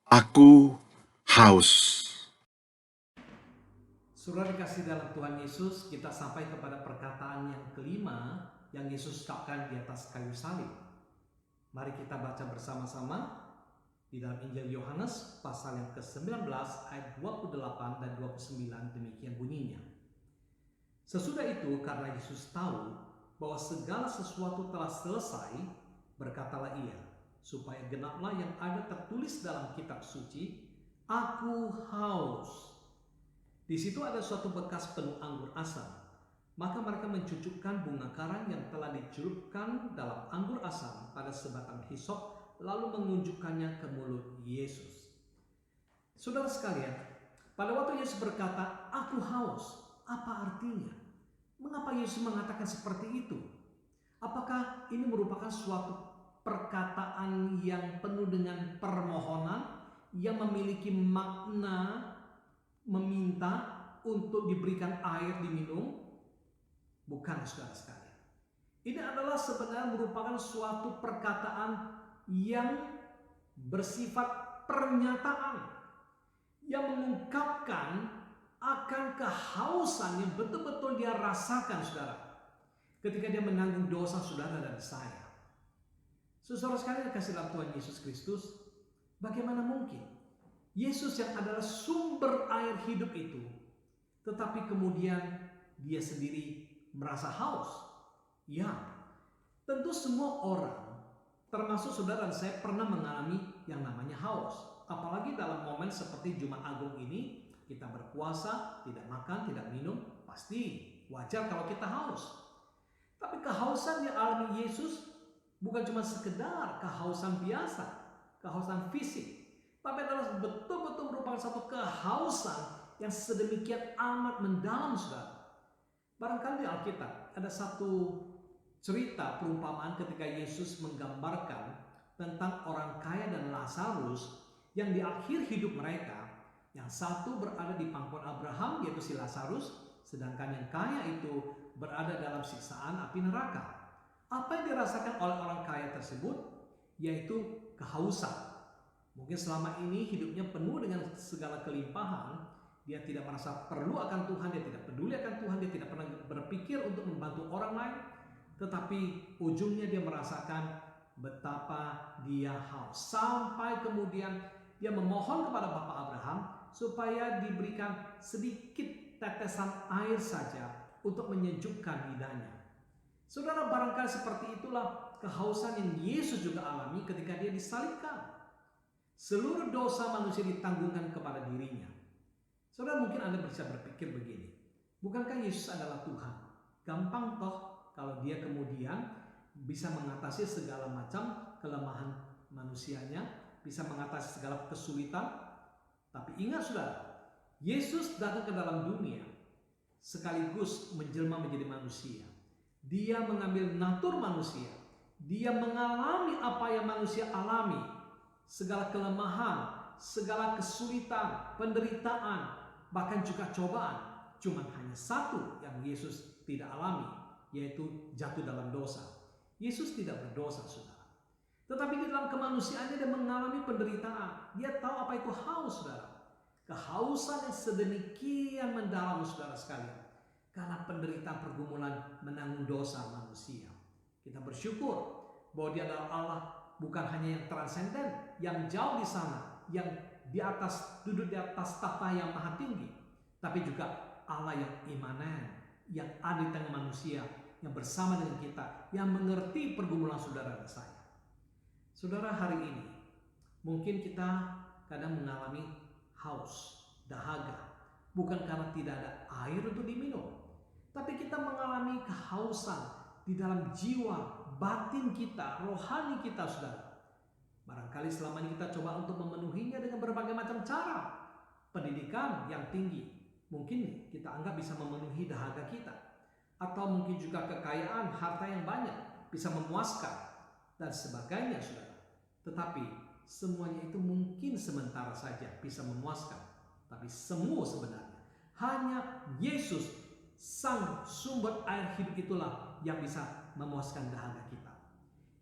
Aku haus. Saudara dikasih dalam Tuhan Yesus, kita sampai kepada perkataan yang kelima yang Yesus ucapkan di atas kayu salib. Mari kita baca bersama-sama di dalam Injil Yohanes pasal yang ke-19 ayat 28 dan 29, demikian bunyinya. Sesudah itu, karena Yesus tahu bahwa segala sesuatu telah selesai, berkatalah Ia, supaya genaplah yang ada tertulis dalam kitab suci, "Aku haus." Di situ ada suatu bekas penuh anggur asam. Maka mereka mencucukkan bunga karang yang telah dicelupkan dalam anggur asam pada sebatang hisop, lalu mengunjukkannya ke mulut Yesus. Saudara sekalian, pada waktu Yesus berkata, "Aku haus," apa artinya? Mengapa Yesus mengatakan seperti itu? Apakah ini merupakan suatu perkataan yang penuh dengan permohonan, yang memiliki makna meminta untuk diberikan air diminum? Bukan, saudara sekalian. Ini adalah sebenarnya merupakan suatu perkataan yang bersifat pernyataan, yang mengungkapkan akan kehausan yang betul-betul dia rasakan, saudara, ketika dia menanggung dosa saudara dan saya. Saudara sekalian kasih dalam Tuhan Yesus Kristus, bagaimana mungkin Yesus yang adalah sumber air hidup itu, tetapi kemudian dia sendiri merasa haus? Ya, tentu semua orang, termasuk saudara dan saya, pernah mengalami yang namanya haus. Apalagi dalam momen seperti Jumat Agung ini, kita berpuasa, tidak makan, tidak minum, pasti wajar kalau kita haus. Tapi kehausan yang alami Yesus bukan cuma sekedar kehausan biasa, kehausan fisik, tapi adalah betul-betul merupakan satu kehausan yang sedemikian amat mendalam, saudara. Barangkali di Alkitab ada satu cerita perumpamaan ketika Yesus menggambarkan tentang orang kaya dan Lazarus yang di akhir hidup mereka, yang satu berada di pangkuan Abraham yaitu si Lazarus, sedangkan yang kaya itu berada dalam siksaan api neraka. Apa yang dirasakan oleh orang kaya tersebut? Yaitu kehausan. Mungkin selama ini hidupnya penuh dengan segala kelimpahan, dia tidak merasa perlu akan Tuhan, dia tidak peduli akan Tuhan, dia tidak pernah berpikir untuk membantu orang lain. Tetapi ujungnya dia merasakan betapa dia haus. Sampai kemudian dia memohon kepada Bapa Abraham supaya diberikan sedikit tetesan air saja untuk menyejukkan lidahnya. Saudara, barangkali seperti itulah kehausan yang Yesus juga alami ketika dia disalibkan. Seluruh dosa manusia ditanggungkan kepada dirinya. Saudara, mungkin Anda bisa berpikir begini, bukankah Yesus adalah Tuhan? Gampang toh kalau dia kemudian bisa mengatasi segala macam kelemahan manusianya, bisa mengatasi segala kesulitan. Tapi ingat saudara, Yesus datang ke dalam dunia sekaligus menjelma menjadi manusia. Dia mengambil natur manusia. Dia mengalami apa yang manusia alami. Segala kelemahan, segala kesulitan, penderitaan, bahkan juga cobaan. Cuma hanya satu yang Yesus tidak alami, yaitu jatuh dalam dosa. Yesus tidak berdosa, saudara. Tetapi di dalam kemanusiaannya dia mengalami penderitaan. Dia tahu apa itu haus, saudara. Kehausan yang sedemikian mendalam, saudara sekalian. Karena penderitaan pergumulan menanggung dosa manusia. Kita bersyukur bahwa dia adalah Allah bukan hanya yang transenden, yang jauh di sana, yang di atas, duduk di atas tahta yang maha tinggi. Tapi juga Allah yang imanen, yang ada di tengah manusia, yang bersama dengan kita, yang mengerti pergumulan saudara dan saya. Saudara, hari ini mungkin kita kadang mengalami haus, dahaga, bukan karena tidak ada air untuk diminum, tapi kita mengalami kehausan di dalam jiwa, batin kita, rohani kita, saudara. Barangkali selama ini kita coba untuk memenuhinya dengan berbagai macam cara. Pendidikan yang tinggi, mungkin kita anggap bisa memenuhi dahaga kita. Atau mungkin juga kekayaan, harta yang banyak, bisa memuaskan, dan sebagainya, saudara. Tetapi semuanya itu mungkin sementara saja bisa memuaskan. Tapi semua sebenarnya hanya Yesus, sang sumber air hidup itulah yang bisa memuaskan dahaga kita.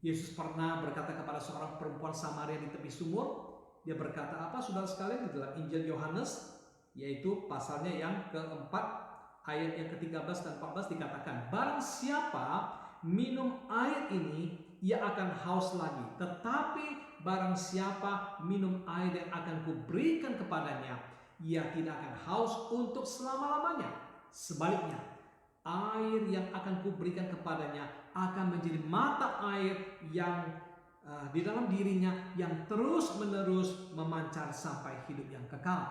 Yesus pernah berkata kepada seorang perempuan Samaria di tepi sumur. Dia berkata apa, saudara sekalian, di dalam Injil Yohanes, yaitu pasalnya yang keempat, ayat yang ke-13 dan 14 dikatakan, barang siapa minum air ini, ia akan haus lagi. Tetapi barang siapa minum air yang akan kuberikan kepadanya, ia tidak akan haus untuk selama-lamanya. Sebaliknya, air yang akan kuberikan kepadanya akan menjadi mata air yang di dalam dirinya yang terus-menerus memancar sampai hidup yang kekal.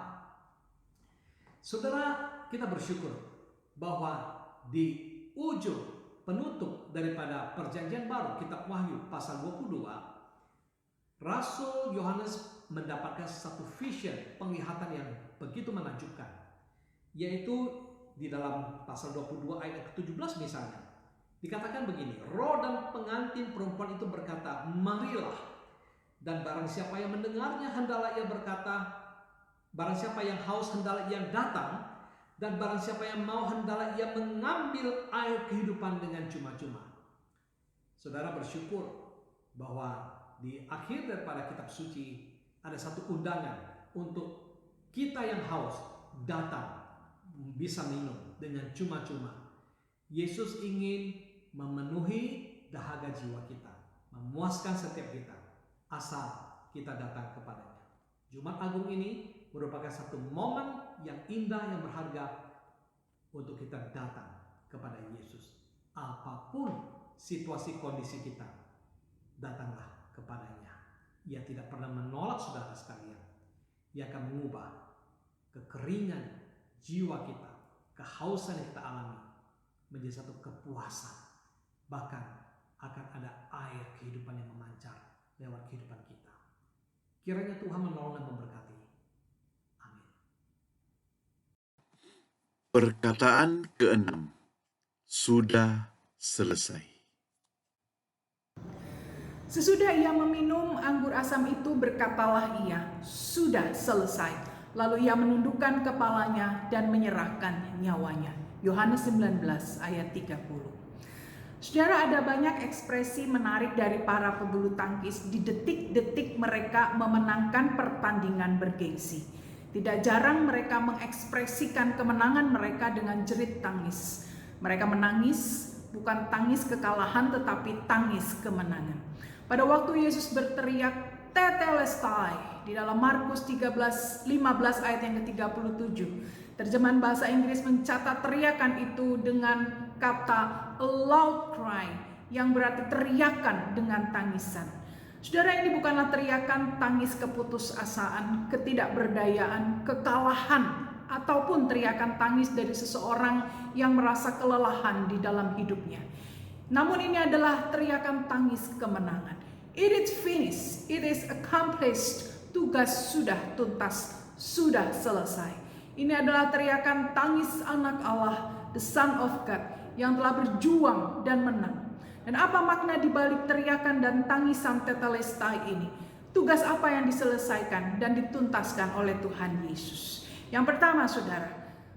Saudara, kita bersyukur bahwa di ujung penutup daripada perjanjian baru, kitab Wahyu pasal 22, Rasul Yohanes mendapatkan satu vision, penglihatan yang begitu menakjubkan, yaitu di dalam pasal 22 ayat ke-17 misalnya, Dikatakan begini, roh dan pengantin perempuan itu berkata, marilah. Dan barang siapa yang mendengarnya, hendaklah ia berkata, barang siapa yang haus, hendaklah ia datang. Dan barang siapa yang mau, hendaklah ia mengambil air kehidupan dengan cuma-cuma. Saudara bersyukur bahwa di akhir daripada kitab suci ada satu undangan untuk kita yang haus datang bisa minum dengan cuma-cuma. Yesus ingin memenuhi dahaga jiwa kita, memuaskan setiap kita, asal kita datang kepadanya. Jumat Agung ini merupakan satu momen yang indah, yang berharga untuk kita datang kepada Yesus. Apapun situasi kondisi kita, datanglah kepadanya. Ia tidak pernah menolak saudara sekalian. Ia akan mengubah kekeringan jiwa kita, kehausan yang kita alami menjadi satu kepuasan. Bahkan akan ada air kehidupan yang memancar lewat kehidupan kita. Kiranya Tuhan menolong dan memberkati. Amin. Perkataan ke-6, sudah selesai. Sesudah ia meminum anggur asam itu, berkatalah ia, sudah selesai. Lalu ia menundukkan kepalanya dan menyerahkan nyawanya. Yohanes 19 ayat 30. Saudara, ada banyak ekspresi menarik dari para pebulu tangkis di detik-detik mereka memenangkan pertandingan bergengsi. Tidak jarang mereka mengekspresikan kemenangan mereka dengan jerit tangis. Mereka menangis, bukan tangis kekalahan tetapi tangis kemenangan. Pada waktu Yesus berteriak tetelestai di dalam Markus 13:15 ayat yang ke-37, terjemahan bahasa Inggris mencatat teriakan itu dengan kata a loud cry, yang berarti teriakan dengan tangisan. Saudara, ini bukanlah teriakan tangis keputusasaan, ketidakberdayaan, kekalahan, ataupun teriakan tangis dari seseorang yang merasa kelelahan di dalam hidupnya. Namun ini adalah teriakan tangis kemenangan. It is finished, it is accomplished. Tugas sudah tuntas, sudah selesai. Ini adalah teriakan tangis anak Allah, the Son of God, yang telah berjuang dan menang. Dan apa makna di balik teriakan dan tangisan tetelestai ini? Tugas apa yang diselesaikan dan dituntaskan oleh Tuhan Yesus? Yang pertama, saudara,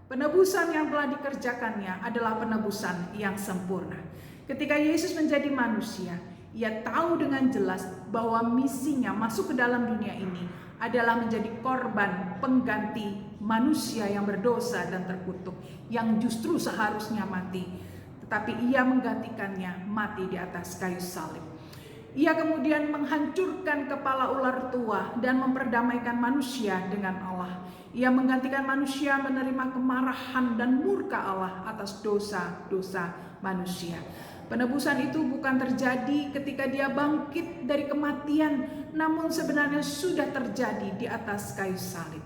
penebusan yang telah dikerjakannya adalah penebusan yang sempurna. Ketika Yesus menjadi manusia, ia tahu dengan jelas bahwa misinya masuk ke dalam dunia ini adalah menjadi korban pengganti manusia yang berdosa dan terkutuk, yang justru seharusnya mati, tetapi ia menggantikannya mati di atas kayu salib. Ia kemudian menghancurkan kepala ular tua dan memperdamaikan manusia dengan Allah. Ia menggantikan manusia menerima kemarahan dan murka Allah atas dosa-dosa manusia. Penebusan itu bukan terjadi ketika dia bangkit dari kematian, namun sebenarnya sudah terjadi di atas kayu salib.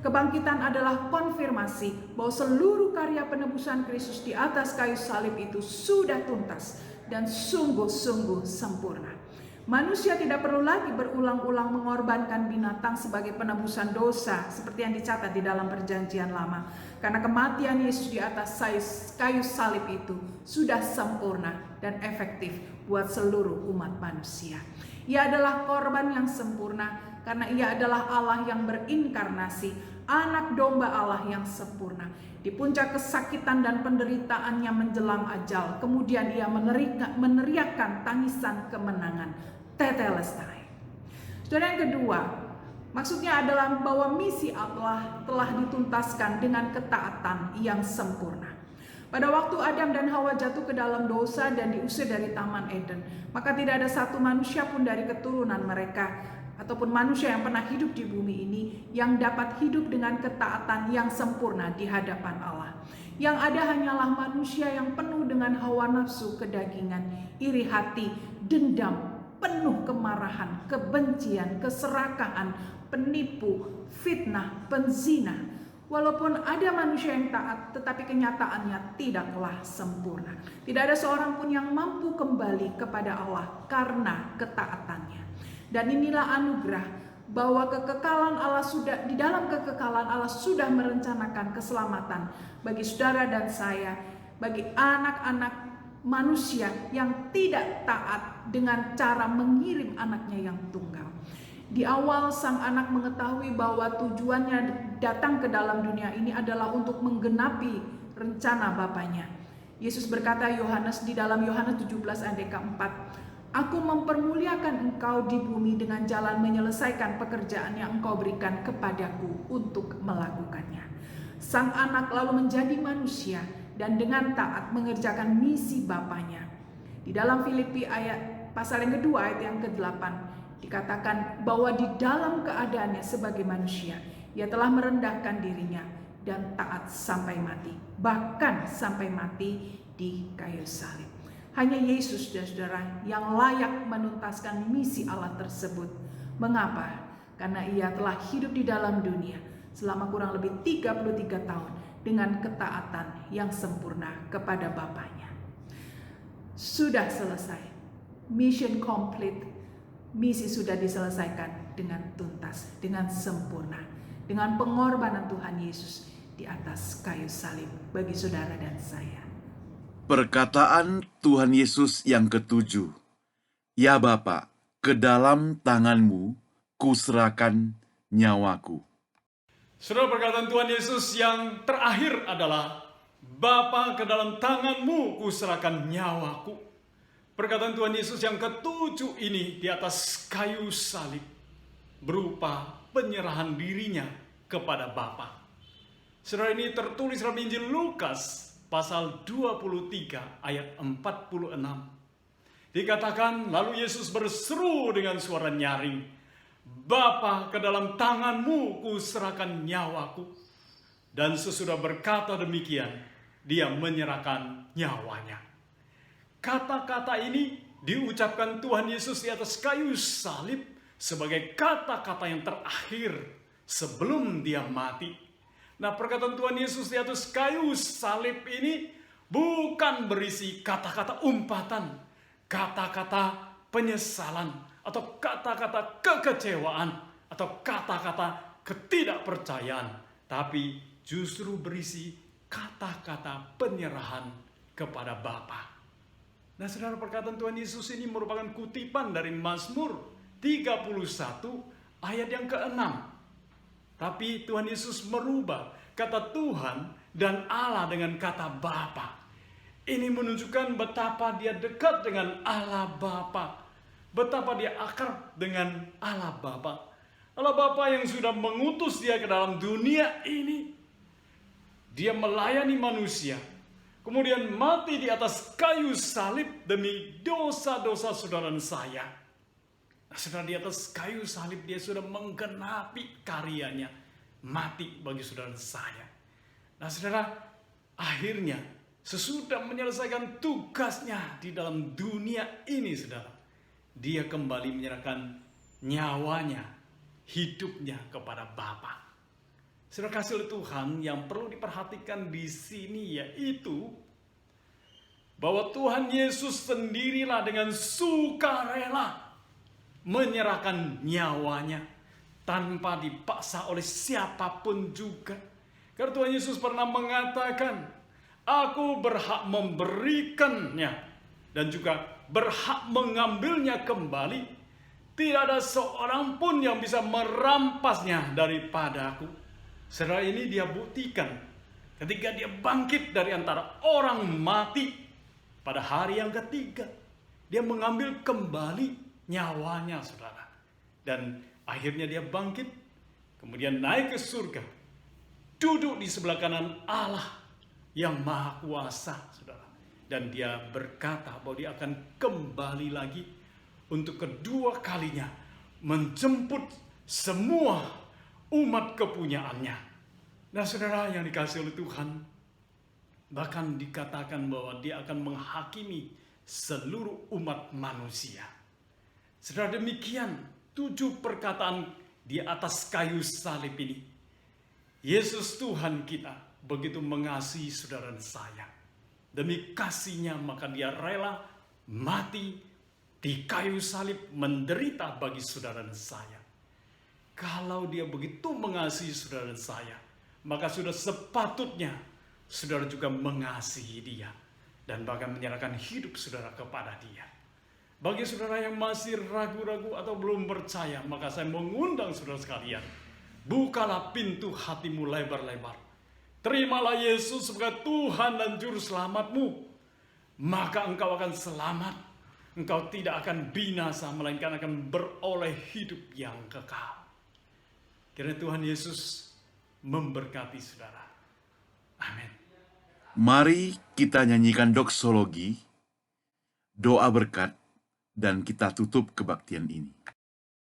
Kebangkitan adalah konfirmasi bahwa seluruh karya penebusan Kristus di atas kayu salib itu sudah tuntas dan sungguh-sungguh sempurna. Manusia tidak perlu lagi berulang-ulang mengorbankan binatang sebagai penebusan dosa seperti yang dicatat di dalam Perjanjian Lama, karena kematian Yesus di atas kayu salib itu sudah sempurna dan efektif buat seluruh umat manusia. Ia adalah korban yang sempurna karena ia adalah Allah yang berinkarnasi, anak domba Allah yang sempurna. Di puncak kesakitan dan penderitaannya menjelang ajal, kemudian ia meneriakkan tangisan kemenangan, tetelestai. Saudara, yang kedua, maksudnya adalah bahwa misi Allah telah dituntaskan dengan ketaatan yang sempurna. Pada waktu Adam dan Hawa jatuh ke dalam dosa dan diusir dari Taman Eden, maka tidak ada satu manusia pun dari keturunan mereka ataupun manusia yang pernah hidup di bumi ini yang dapat hidup dengan ketaatan yang sempurna di hadapan Allah. Yang ada hanyalah manusia yang penuh dengan hawa nafsu kedagingan, iri hati, dendam, penuh kemarahan, kebencian, keserakahan, penipu, fitnah, penzina. Walaupun ada manusia yang taat, tetapi kenyataannya tidaklah sempurna. Tidak ada seorang pun yang mampu kembali kepada Allah karena ketaatannya. Dan inilah anugerah bahwa kekekalan Allah sudah, di dalam kekekalan Allah sudah merencanakan keselamatan bagi saudara dan saya, bagi anak-anak manusia yang tidak taat dengan cara mengirim anaknya yang tunggal. Di awal sang anak mengetahui bahwa tujuannya datang ke dalam dunia ini adalah untuk menggenapi rencana Bapaknya. Yesus berkata di dalam Yohanes 17 ayat keempat, "Aku mempermuliakan engkau di bumi dengan jalan menyelesaikan pekerjaan yang engkau berikan kepadaku untuk melakukannya." Sang anak lalu menjadi manusia dan dengan taat mengerjakan misi Bapaknya. Di dalam Filipi pasal yang kedua ayat yang ke-8 dikatakan bahwa di dalam keadaannya sebagai manusia, ia telah merendahkan dirinya dan taat sampai mati, bahkan sampai mati di kayu salib. Hanya Yesus, saudara, yang layak menuntaskan misi Allah tersebut. Mengapa? Karena ia telah hidup di dalam dunia selama kurang lebih 33 tahun dengan ketaatan yang sempurna kepada Bapaknya. Sudah selesai. Mission complete. Misi sudah diselesaikan dengan tuntas, dengan sempurna, dengan pengorbanan Tuhan Yesus di atas kayu salib bagi saudara dan saya. Perkataan Tuhan Yesus yang ke-7, "Ya Bapa, ke dalam tangan-Mu kuserahkan nyawaku." Saudara, perkataan Tuhan Yesus yang terakhir adalah, "Bapa, ke dalam tangan-Mu kuserahkan nyawaku." Perkataan Tuhan Yesus yang ke-7 ini di atas kayu salib berupa penyerahan dirinya kepada Bapa. Saudara, ini tertulis dalam Injil Lukas pasal 23 ayat 46. Dikatakan, lalu Yesus berseru dengan suara nyaring, "Bapa, ke dalam tangan-Mu kuserahkan nyawaku." Dan sesudah berkata demikian, dia menyerahkan nyawanya. Kata-kata ini diucapkan Tuhan Yesus di atas kayu salib sebagai kata-kata yang terakhir sebelum dia mati. Nah, perkataan Tuhan Yesus di atas kayu salib ini bukan berisi kata-kata umpatan, kata-kata penyesalan, atau kata-kata kekecewaan, atau kata-kata ketidakpercayaan, tapi justru berisi kata-kata penyerahan kepada Bapa. Nah, saudara, perkataan Tuhan Yesus ini merupakan kutipan dari Mazmur 31 ayat yang ke-6. Tapi Tuhan Yesus merubah kata Tuhan dan Allah dengan kata Bapa. Ini menunjukkan betapa dia dekat dengan Allah Bapa, betapa dia akrab dengan Allah Bapa. Allah Bapa yang sudah mengutus dia ke dalam dunia ini. Dia melayani manusia, kemudian mati di atas kayu salib demi dosa-dosa saudara dan saya. Nah, saudara, di atas kayu salib dia sudah menggenapi karyanya, mati bagi saudara dan saya. Nah, saudara, akhirnya sesudah menyelesaikan tugasnya di dalam dunia ini, saudara, dia kembali menyerahkan nyawanya, hidupnya kepada Bapa. Saudara kasih Tuhan, yang perlu diperhatikan di sini yaitu bahwa Tuhan Yesus sendirilah dengan sukarela menyerahkan nyawanya tanpa dipaksa oleh siapapun juga. Karena Tuhan Yesus pernah mengatakan, "Aku berhak memberikannya dan juga berhak mengambilnya kembali. Tidak ada seorang pun yang bisa merampasnya daripadaku." Saudara, ini dia buktikan ketika dia bangkit dari antara orang mati pada hari yang ketiga. Dia mengambil kembali nyawanya, saudara. Dan akhirnya dia bangkit, kemudian naik ke surga, duduk di sebelah kanan Allah yang Maha Kuasa, saudara. Dan dia berkata bahwa dia akan kembali lagi untuk kedua kalinya menjemput semua umat kepunyaannya. Nah, saudara yang dikasihi oleh Tuhan, bahkan dikatakan bahwa dia akan menghakimi seluruh umat manusia. Saudara, demikian 7 perkataan di atas kayu salib ini. Yesus Tuhan kita begitu mengasihi saudara dan saya. Demi kasihnya maka dia rela mati di kayu salib, menderita bagi saudara dan saya. Kalau dia begitu mengasihi saudara dan saya, maka sudah sepatutnya saudara juga mengasihi dia. dan bahkan menyerahkan hidup saudara kepada Dia. Bagi saudara yang masih ragu-ragu atau belum percaya, maka saya mengundang saudara sekalian, bukalah pintu hatimu lebar-lebar. Terimalah Yesus sebagai Tuhan dan Juru Selamatmu. Maka engkau akan selamat. Engkau tidak akan binasa, melainkan akan beroleh hidup yang kekal. Kiranya Tuhan Yesus memberkati saudara. Amin. Mari kita nyanyikan doksologi, doa berkat, dan kita tutup kebaktian ini.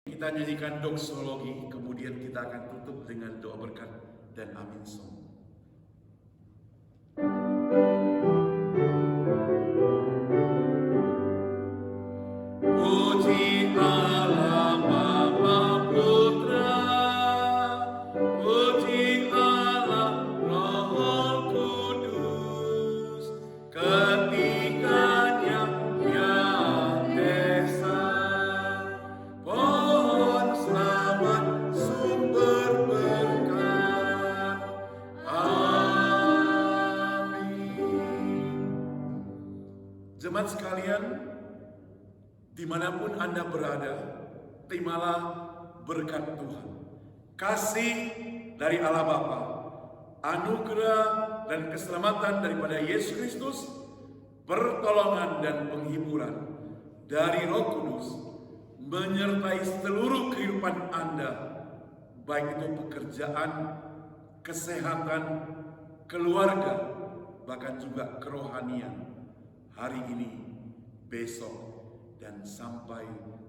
Kita nyanyikan doksologi, kemudian kita akan tutup dengan doa berkat dan amin song. Puji Allah Bapa Putra, puji Allah Roh Kudus, ketiganya yang esa, pohon selamat sumber berkat. Amin. Jemaat sekalian, dimanapun Anda berada, terimalah berkat Tuhan. Kasih dari Allah Bapa, anugerah dan keselamatan daripada Yesus Kristus, pertolongan dan penghiburan dari Roh Kudus, menyertai seluruh kehidupan Anda, baik itu pekerjaan, kesehatan, keluarga, bahkan juga kerohanian, hari ini, besok, dan sampai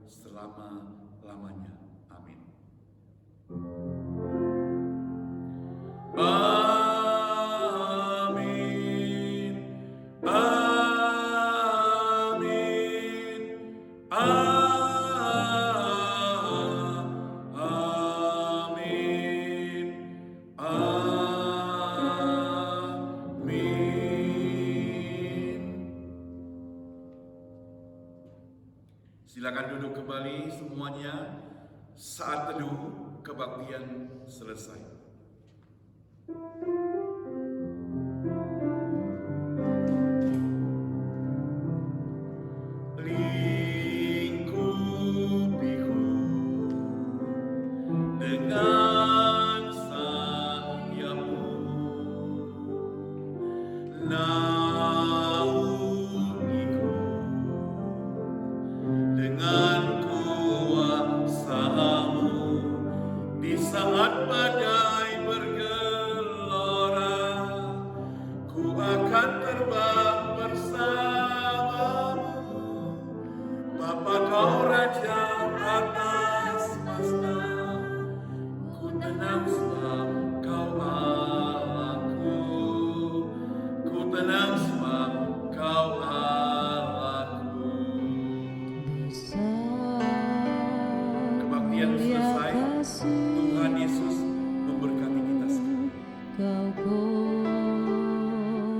selama-lamanya. Amin. Amin. Amin. Amin. Amin. Silakan duduk kembali semuanya. Saat teduh kebaktian selesai. Lingkupiku dengan sayamu, naungiku dengan kuasa-Mu di saat badai bergelora. Ku akan terbang bersamamu, Bapa Kau Raja atas masa. Ku tenang sebab Kau Allahku, ku tenang sebab Kau Allahku. Kebaktian selesai. Tuhan Yesus memberkati kita sekalian. Kau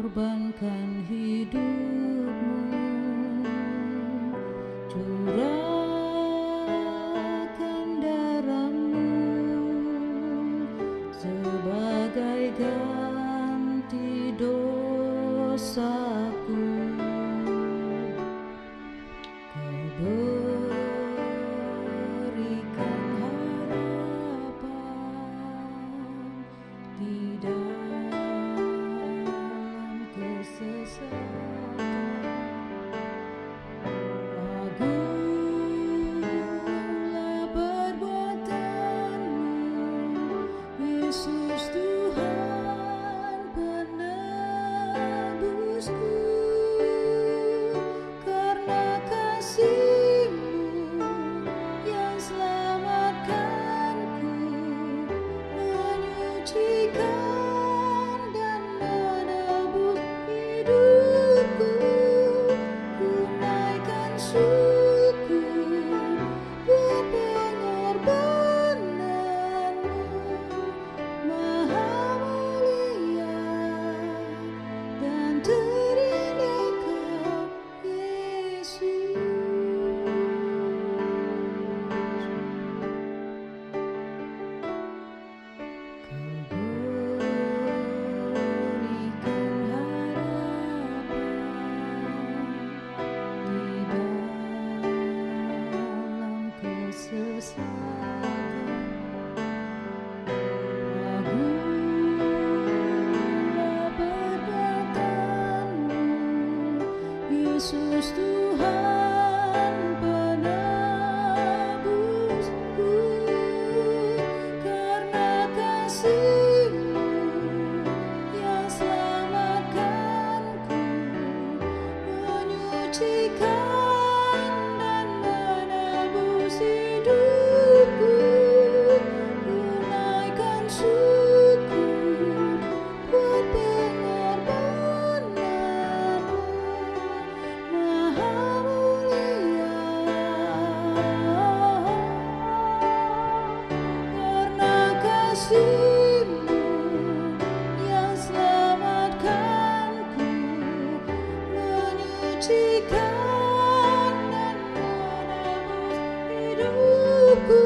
korbankan hidupmu, curahkan darahmu sebagai ganti dosaku. Kau berikan harapan di dalam kesesatan. Agung Yesus Tuhan penebusku, karena kasih-Mu yang selamatkanku, menyucikan dan menebus hidupku. Ku naikkan syukur buat pengorbanan-Mu maha mulia. Karena kasih-Mu yang selamatkanku, menyucikan dan menebus hidupku.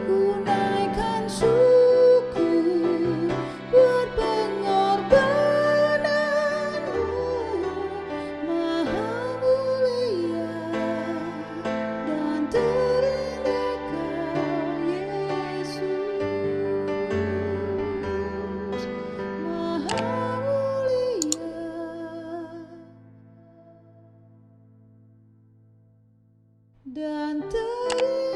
Ku naikkan syukur buat pengorbanan-Mu maha mulia dan terindah Kau Yesus maha mulia dan terindah